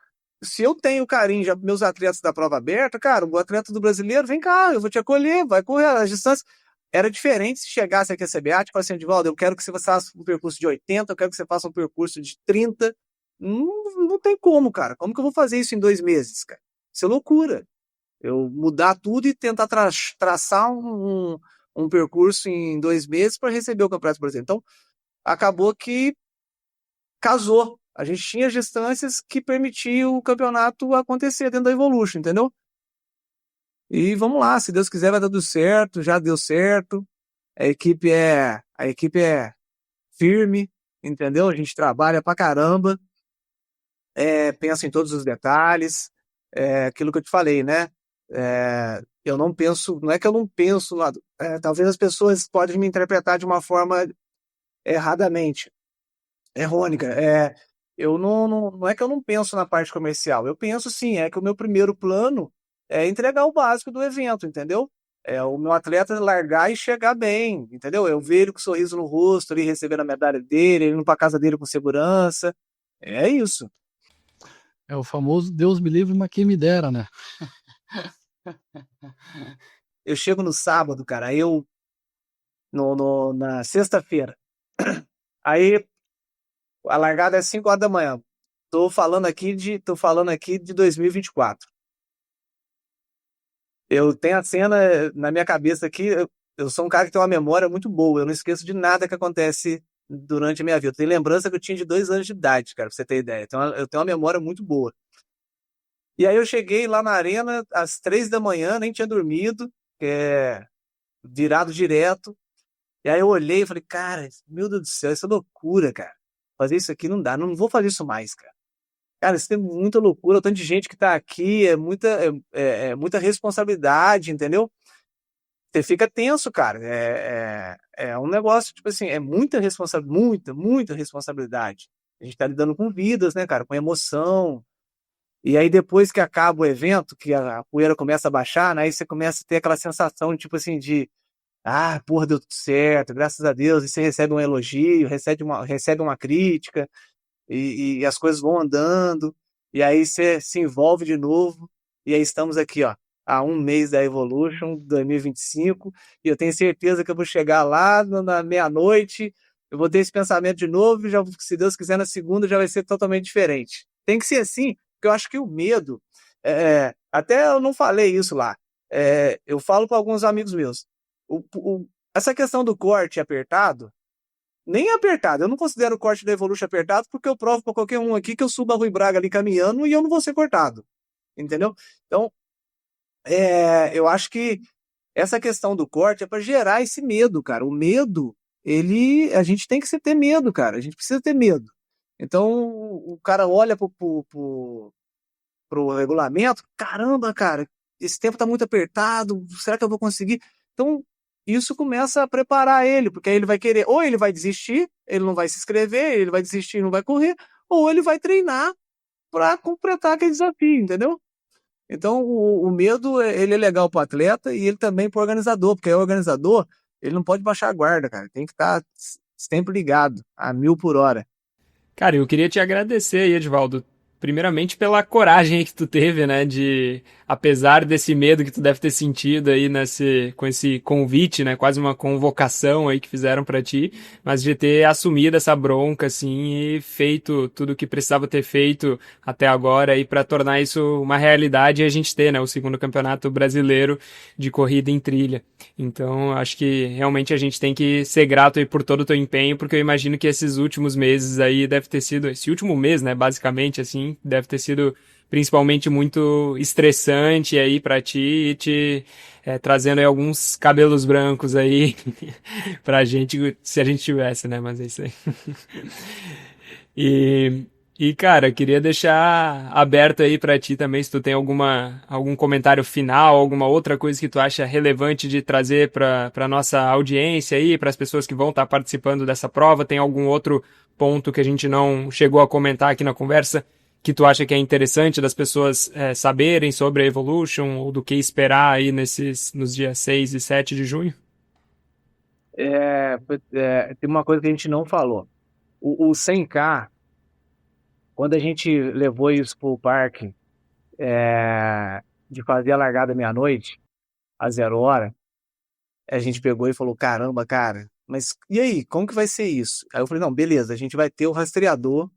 se eu tenho carinho já meus atletas da prova aberta, cara, o atleta do brasileiro, vem cá, eu vou te acolher, vai correr as distâncias. Era diferente se chegasse aqui a CBAT e falasse assim, Edivaldo, eu quero que você faça um percurso de 80, eu quero que você faça um percurso de 30. Não tem como, cara. Como que eu vou fazer isso em 2 meses, cara? Isso é loucura. Eu mudar tudo e tentar traçar um percurso em 2 meses para receber o Campeonato Brasileiro. Então, acabou que casou. A gente tinha as distâncias que permitiam o campeonato acontecer dentro da Evolution, entendeu? E vamos lá, se Deus quiser vai dar tudo certo, já deu certo. A equipe é firme, entendeu? A gente trabalha pra caramba, pensa em todos os detalhes, aquilo que eu te falei, né? Eu não penso, não é que eu não penso lá, talvez as pessoas podem me interpretar de uma forma erradamente, errônica. Eu não é que eu não penso na parte comercial, eu penso sim, é que o meu primeiro plano é entregar o básico do evento, entendeu? É o meu atleta largar e chegar bem, entendeu? Eu ver ele com um sorriso no rosto, ele recebendo a medalha dele, ele indo pra casa dele com segurança. É isso. É o famoso Deus me livre, mas quem me dera, né? Eu chego no sábado, cara, na sexta-feira. Aí a largada é 5 horas da manhã. Tô falando aqui de 2024. Eu tenho a cena na minha cabeça aqui. Eu sou um cara que tem uma memória muito boa. Eu não esqueço de nada que acontece durante a minha vida. Eu tenho lembrança que eu tinha de 2 anos de idade, cara, pra você ter ideia. Então, eu tenho uma memória muito boa. E aí eu cheguei lá na arena às 3 da manhã, nem tinha dormido, virado direto. E aí eu olhei e falei, cara, meu Deus do céu, isso é loucura, cara. Fazer isso aqui não dá, não vou fazer isso mais, cara. Cara, isso é muita loucura, o tanto de gente que tá aqui, é muita responsabilidade, entendeu? Você fica tenso, cara. É um negócio, tipo assim, é muita responsabilidade, muita responsabilidade. A gente tá lidando com vidas, né, cara, com emoção. E aí depois que acaba o evento, que a poeira começa a baixar, né, aí você começa a ter aquela sensação, tipo assim, porra, deu tudo certo, graças a Deus, e você recebe um elogio, recebe uma crítica, e as coisas vão andando, e aí você se envolve de novo, e aí estamos aqui, ó, há um mês da Evolution 2025, e eu tenho certeza que eu vou chegar lá na meia-noite, eu vou ter esse pensamento de novo, e já, se Deus quiser, na segunda já vai ser totalmente diferente. Tem que ser assim, porque eu acho que o medo, até eu não falei isso lá, eu falo para alguns amigos meus, essa questão do corte apertado, nem apertado, eu não considero o corte da Evolution apertado porque eu provo para qualquer um aqui que eu subo a Rui Braga ali caminhando e eu não vou ser cortado, entendeu? Então, eu acho que essa questão do corte é para gerar esse medo, cara. O medo, a gente tem que ter medo, cara, a gente precisa ter medo. Então, o cara olha pro regulamento, caramba, cara, esse tempo tá muito apertado, será que eu vou conseguir? Então, isso começa a preparar ele, porque aí ele vai querer, ou ele vai desistir, ele não vai se inscrever, ele vai desistir e não vai correr, ou ele vai treinar para completar aquele desafio, entendeu? Então, o medo, ele é legal pro atleta e ele também pro organizador, porque o organizador, ele não pode baixar a guarda, cara, tem que estar sempre ligado, a 1000 por hora. Cara, eu queria te agradecer aí, Edivaldo. Primeiramente pela coragem aí que tu teve, né, de, apesar desse medo que tu deve ter sentido aí com esse convite, né, quase uma convocação aí que fizeram pra ti, mas de ter assumido essa bronca, assim, e feito tudo o que precisava ter feito até agora aí pra tornar isso uma realidade e a gente ter, né, o segundo campeonato brasileiro de corrida em trilha. Então, acho que realmente a gente tem que ser grato aí por todo o teu empenho, porque eu imagino que esses últimos meses aí deve ter sido, esse último mês, né, basicamente, assim, deve ter sido principalmente muito estressante aí pra ti e te trazendo aí alguns cabelos brancos aí pra gente, se a gente tivesse, né, mas é isso aí. E E, cara, queria deixar aberto aí pra ti também, se tu tem algum comentário final, alguma outra coisa que tu acha relevante de trazer pra nossa audiência aí, para as pessoas que vão estar participando dessa prova. Tem algum outro ponto que a gente não chegou a comentar aqui na conversa que tu acha que é interessante das pessoas saberem sobre a Evolution ou do que esperar aí nos dias 6 e 7 de junho? Tem uma coisa que a gente não falou. O 100K, quando a gente levou isso pro parque, de fazer a largada meia-noite, a 0 hora, a gente pegou e falou, caramba, cara, mas e aí, como que vai ser isso? Aí eu falei, não, beleza, a gente vai ter o rastreador,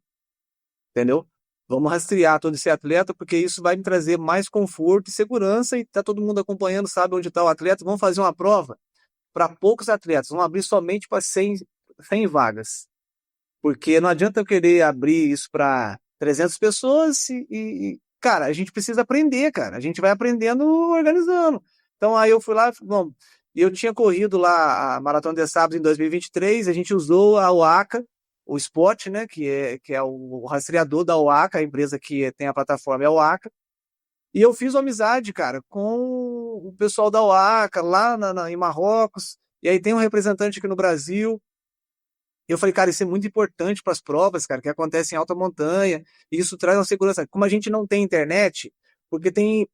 entendeu? Vamos rastrear todo esse atleta, porque isso vai me trazer mais conforto e segurança, e tá todo mundo acompanhando, sabe onde está o atleta. Vamos fazer uma prova para poucos atletas, vamos abrir somente para 100 vagas. Porque não adianta eu querer abrir isso para 300 pessoas cara, a gente precisa aprender, cara. A gente vai aprendendo organizando. Então aí eu fui lá, bom, eu tinha corrido lá a Maratona de Sábado em 2023, a gente usou a OACA, o Spot, né, que é o rastreador da OACA, a empresa que tem a plataforma é a OACA. E eu fiz uma amizade, cara, com o pessoal da OACA lá em Marrocos. E aí tem um representante aqui no Brasil. E eu falei, cara, isso é muito importante para as provas, cara, que acontecem em alta montanha, e isso traz uma segurança. Como a gente não tem internet, porque tem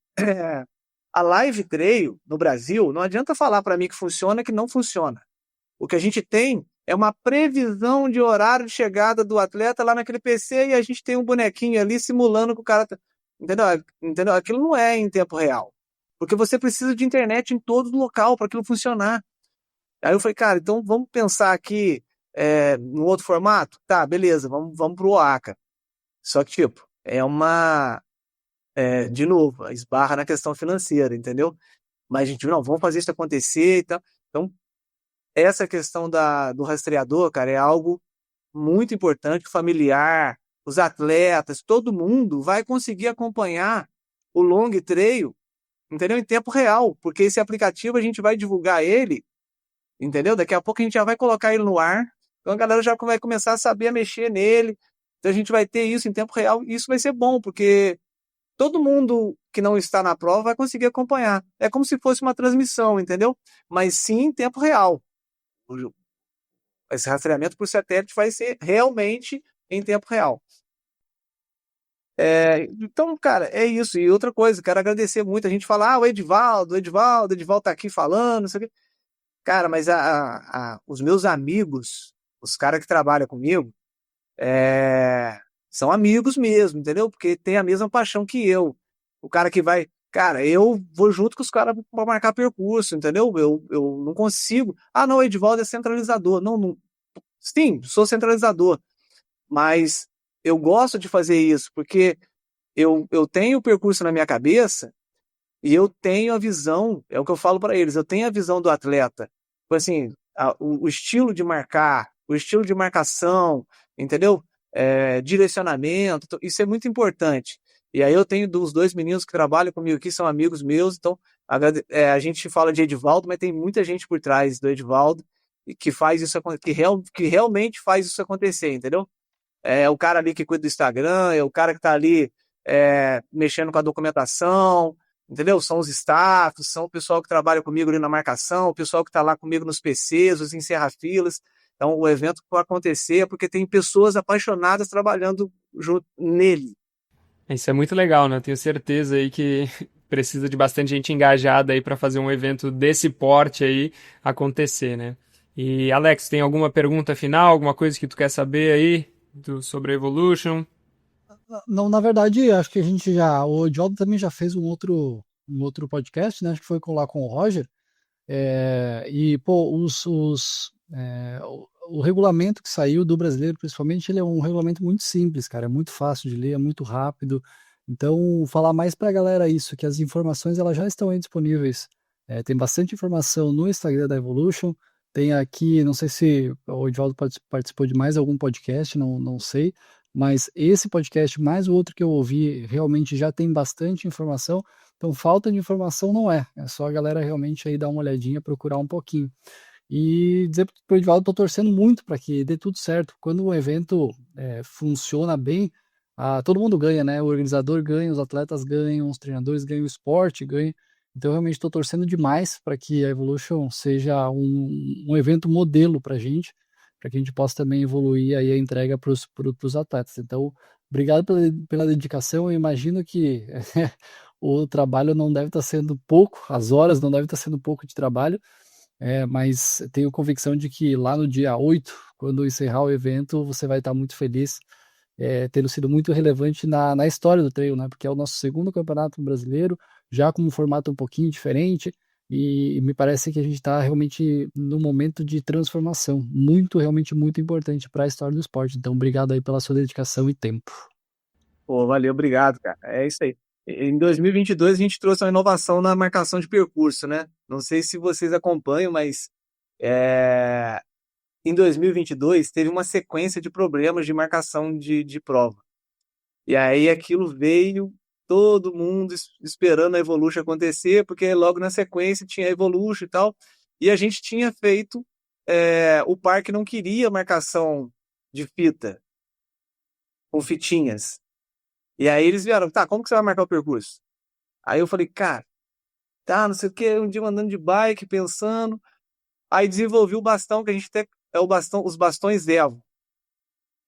a Live Trail no Brasil, não adianta falar para mim que funciona, que não funciona. O que a gente tem é uma previsão de horário de chegada do atleta lá naquele PC e a gente tem um bonequinho ali simulando que o cara tá... Entendeu? Entendeu? Aquilo não é em tempo real. Porque você precisa de internet em todo local para aquilo funcionar. Aí eu falei, cara, então vamos pensar aqui no outro formato? Tá, beleza, vamos pro OACA. Só que, tipo, de novo, esbarra na questão financeira, entendeu? Mas a gente, não, vamos fazer isso acontecer e tal. Então, essa questão do rastreador, cara, é algo muito importante, familiar, os atletas, todo mundo vai conseguir acompanhar o long trail, entendeu? Em tempo real, porque esse aplicativo a gente vai divulgar ele, entendeu? Daqui a pouco a gente já vai colocar ele no ar, então a galera já vai começar a saber mexer nele, então a gente vai ter isso em tempo real, e isso vai ser bom, porque todo mundo que não está na prova vai conseguir acompanhar. É como se fosse uma transmissão, entendeu? Mas sim em tempo real. Esse rastreamento por satélite vai ser realmente em tempo real. Então, cara, é isso. E outra coisa, quero agradecer muito. A gente fala, o Edivaldo tá aqui falando, não sei o quê. Cara, mas os meus amigos, os caras que trabalham comigo, são amigos mesmo, entendeu? Porque tem a mesma paixão que eu. O cara que vai. Cara, eu vou junto com os caras para marcar percurso, entendeu? Eu não consigo. Ah, não, o Edivaldo é centralizador. Não, não. Sim, sou centralizador. Mas eu gosto de fazer isso, porque eu tenho o percurso na minha cabeça e eu tenho a visão, é o que eu falo para eles, eu tenho a visão do atleta. Tipo assim, o estilo de marcar, o estilo de marcação, entendeu? Direcionamento, então, isso é muito importante. E aí eu tenho dos dois meninos que trabalham comigo aqui, são amigos meus, então a gente fala de Edivaldo, mas tem muita gente por trás do Edivaldo e que faz isso, que realmente faz isso acontecer, entendeu? É o cara ali que cuida do Instagram, é o cara que está ali mexendo com a documentação, entendeu? São os staffs, são o pessoal que trabalha comigo ali na marcação, o pessoal que está lá comigo nos PCs, os encerra-filas. Então, o evento pode acontecer porque tem pessoas apaixonadas trabalhando junto nele. Isso é muito legal, né? Eu tenho certeza aí que precisa de bastante gente engajada aí para fazer um evento desse porte aí acontecer, né? E Alex, tem alguma pergunta final, alguma coisa que tu quer saber aí sobre a Evolution? Não, na verdade, acho que a gente já. O Edivaldo também já fez um outro podcast, né? Acho que foi lá com o Roger. E, pô, o regulamento que saiu do brasileiro, principalmente, ele é um regulamento muito simples, cara. É muito fácil de ler, é muito rápido. Então, falar mais pra galera isso, que as informações elas já estão aí disponíveis. Tem bastante informação no Instagram da Evolution. Tem aqui, não sei se o Edivaldo participou de mais algum podcast, não sei. Mas esse podcast, mais o outro que eu ouvi, realmente já tem bastante informação. Então, falta de informação não é. É só a galera realmente aí dar uma olhadinha, procurar um pouquinho. E dizer para o Edivaldo, estou torcendo muito para que dê tudo certo. Quando o evento funciona bem, todo mundo ganha, né? O organizador ganha, os atletas ganham, os treinadores ganham, o esporte ganha. Então, eu realmente estou torcendo demais para que a Evolution seja um evento modelo para que a gente possa também evoluir aí a entrega para os atletas. Então, obrigado pela dedicação. Eu imagino que o trabalho não deve estar sendo pouco, as horas não devem estar sendo pouco de trabalho, mas tenho convicção de que lá no dia 8, quando encerrar o evento, você vai estar muito feliz, tendo sido muito relevante na história do trail, né? Porque é o nosso segundo campeonato brasileiro, já com um formato um pouquinho diferente, e me parece que a gente está realmente num momento de transformação, realmente muito importante para a história do esporte. Então, obrigado aí pela sua dedicação e tempo. Pô, valeu, obrigado, cara. É isso aí. Em 2022, a gente trouxe uma inovação na marcação de percurso, né? Não sei se vocês acompanham, mas é, em 2022 teve uma sequência de problemas de marcação de prova. E aí aquilo veio, todo mundo esperando a Evolution acontecer, porque logo na sequência tinha a Evolution e tal. E a gente tinha feito, o parque não queria marcação de fita, com fitinhas. E aí eles vieram, tá, como que você vai marcar o percurso? Aí eu falei, cara, tá, não sei o que, um dia andando de bike, pensando. Aí desenvolvi o bastão, que a gente tem, é o bastão, os bastões Evo.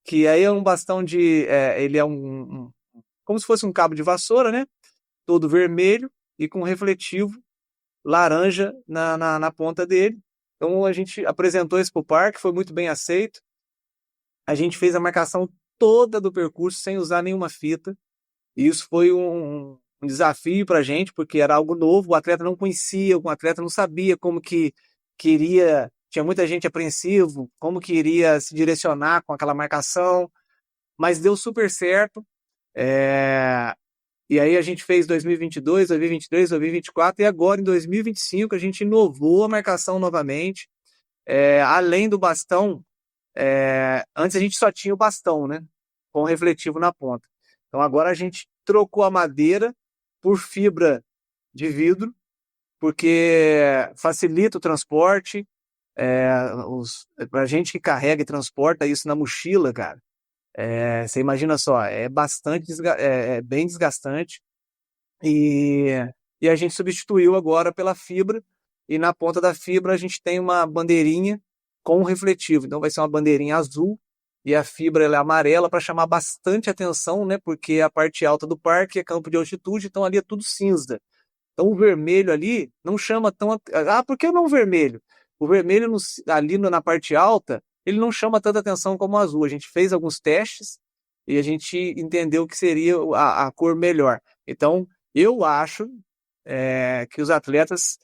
Que aí é um bastão ele é como se fosse um cabo de vassoura, né? Todo vermelho e com refletivo laranja na ponta dele. Então a gente apresentou isso pro parque, foi muito bem aceito. A gente fez a marcação toda do percurso sem usar nenhuma fita. E isso foi um desafio para a gente, porque era algo novo, o atleta não conhecia, o atleta não sabia como que queria, tinha muita gente apreensivo, como que iria se direcionar com aquela marcação, mas deu super certo. E aí a gente fez 2022, 2023, 2024 e agora em 2025 a gente inovou a marcação novamente. Além do bastão, antes a gente só tinha o bastão, né, com o refletivo na ponta. Então agora a gente trocou a madeira por fibra de vidro, porque facilita o transporte. A gente que carrega e transporta isso na mochila, cara, você imagina só, é bastante bem desgastante. E a gente substituiu agora pela fibra, e na ponta da fibra a gente tem uma bandeirinha com refletivo. Então vai ser uma bandeirinha azul e a fibra ela é amarela para chamar bastante atenção, né? Porque a parte alta do parque é campo de altitude, então ali é tudo cinza. Então o vermelho ali não chama tão. Por que não o vermelho? O vermelho ali na parte alta, ele não chama tanta atenção como o azul. A gente fez alguns testes e a gente entendeu que seria a cor melhor. Então, eu acho que os atletas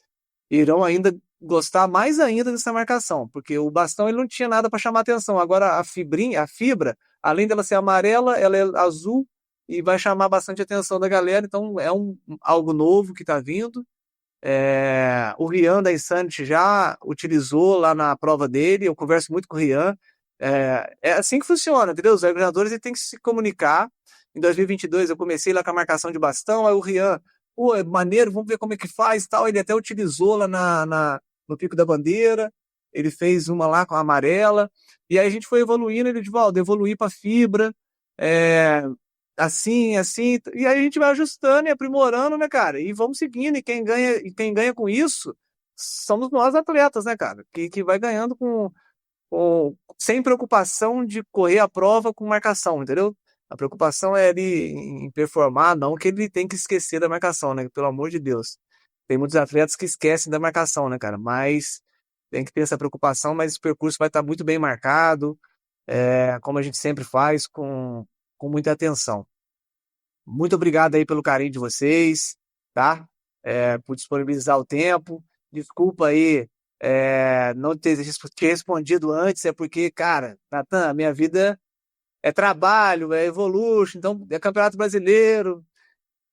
irão ainda gostar mais ainda dessa marcação, porque o bastão ele não tinha nada para chamar atenção. Agora a fibra, além dela ser amarela, ela é azul e vai chamar bastante atenção da galera. Então é algo novo que está vindo. O Rian da Insanity já utilizou lá na prova dele. Eu converso muito com o Rian. É assim que funciona, entendeu? Os organizadores têm que se comunicar. Em 2022 eu comecei lá com a marcação de bastão, aí o Rian, pô, é maneiro, vamos ver como é que faz e tal. Ele até utilizou lá no Pico da Bandeira, ele fez uma lá com a amarela, e aí a gente foi evoluindo, ele Edivaldo, evoluir para fibra, assim, e aí a gente vai ajustando e aprimorando, né, cara? E vamos seguindo, e quem ganha com isso somos nós atletas, né, cara? Que vai ganhando sem preocupação de correr a prova com marcação, entendeu? A preocupação é ele em performar, não que ele tem que esquecer da marcação, né? Pelo amor de Deus. Tem muitos atletas que esquecem da marcação, né, cara? Mas tem que ter essa preocupação, mas o percurso vai estar muito bem marcado, como a gente sempre faz, com muita atenção. Muito obrigado aí pelo carinho de vocês, tá? Por disponibilizar o tempo. Desculpa aí não ter te respondido antes, é porque, cara, Natan, a minha vida é trabalho, é Evolution, então é Campeonato Brasileiro.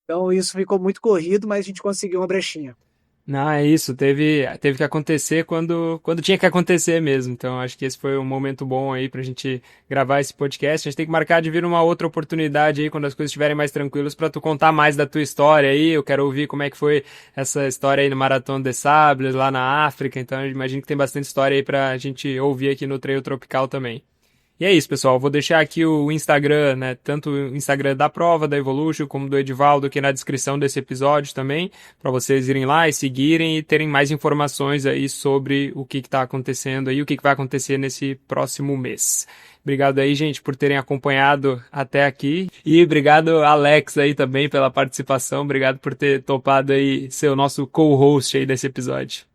Então isso ficou muito corrido, mas a gente conseguiu uma brechinha. Não, é isso, teve que acontecer quando tinha que acontecer mesmo. Então acho que esse foi um momento bom aí pra gente gravar esse podcast. A gente tem que marcar de vir uma outra oportunidade aí quando as coisas estiverem mais tranquilas pra tu contar mais da tua história aí. Eu quero ouvir como é que foi essa história aí no Maratona des Sables lá na África. Então eu imagino que tem bastante história aí pra gente ouvir aqui no Trail Tropical também. E é isso, pessoal. Vou deixar aqui o Instagram, né? Tanto o Instagram da prova, da Evolution, como do Edivaldo aqui na descrição desse episódio também, para vocês irem lá e seguirem e terem mais informações aí sobre o que está acontecendo aí, o que vai acontecer nesse próximo mês. Obrigado aí, gente, por terem acompanhado até aqui. E obrigado, Alex, aí também pela participação. Obrigado por ter topado aí ser o nosso co-host aí desse episódio.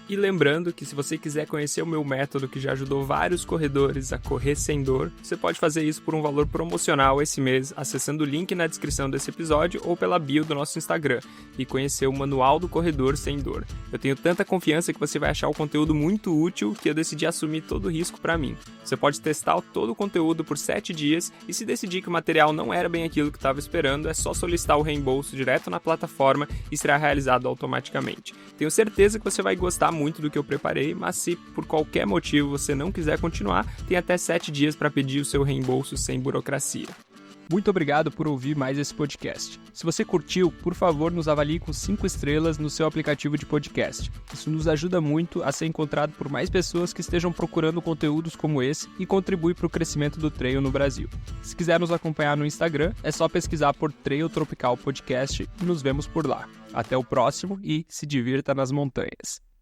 E lembrando que se você quiser conhecer o meu método que já ajudou vários corredores a correr sem dor, você pode fazer isso por um valor promocional esse mês, acessando o link na descrição desse episódio ou pela bio do nosso Instagram e conhecer o Manual do Corredor Sem Dor. Eu tenho tanta confiança que você vai achar o conteúdo muito útil que eu decidi assumir todo o risco para mim. Você pode testar todo o conteúdo por 7 dias e se decidir que o material não era bem aquilo que estava esperando, é só solicitar o reembolso direto na plataforma e será realizado automaticamente. Tenho certeza que você vai gostar muito do que eu preparei, mas se por qualquer motivo você não quiser continuar, tem até 7 dias para pedir o seu reembolso sem burocracia. Muito obrigado por ouvir mais esse podcast. Se você curtiu, por favor, nos avalie com 5 estrelas no seu aplicativo de podcast. Isso nos ajuda muito a ser encontrado por mais pessoas que estejam procurando conteúdos como esse e contribui para o crescimento do trail no Brasil. Se quiser nos acompanhar no Instagram, é só pesquisar por Trail Tropical Podcast e nos vemos por lá. Até o próximo e se divirta nas montanhas.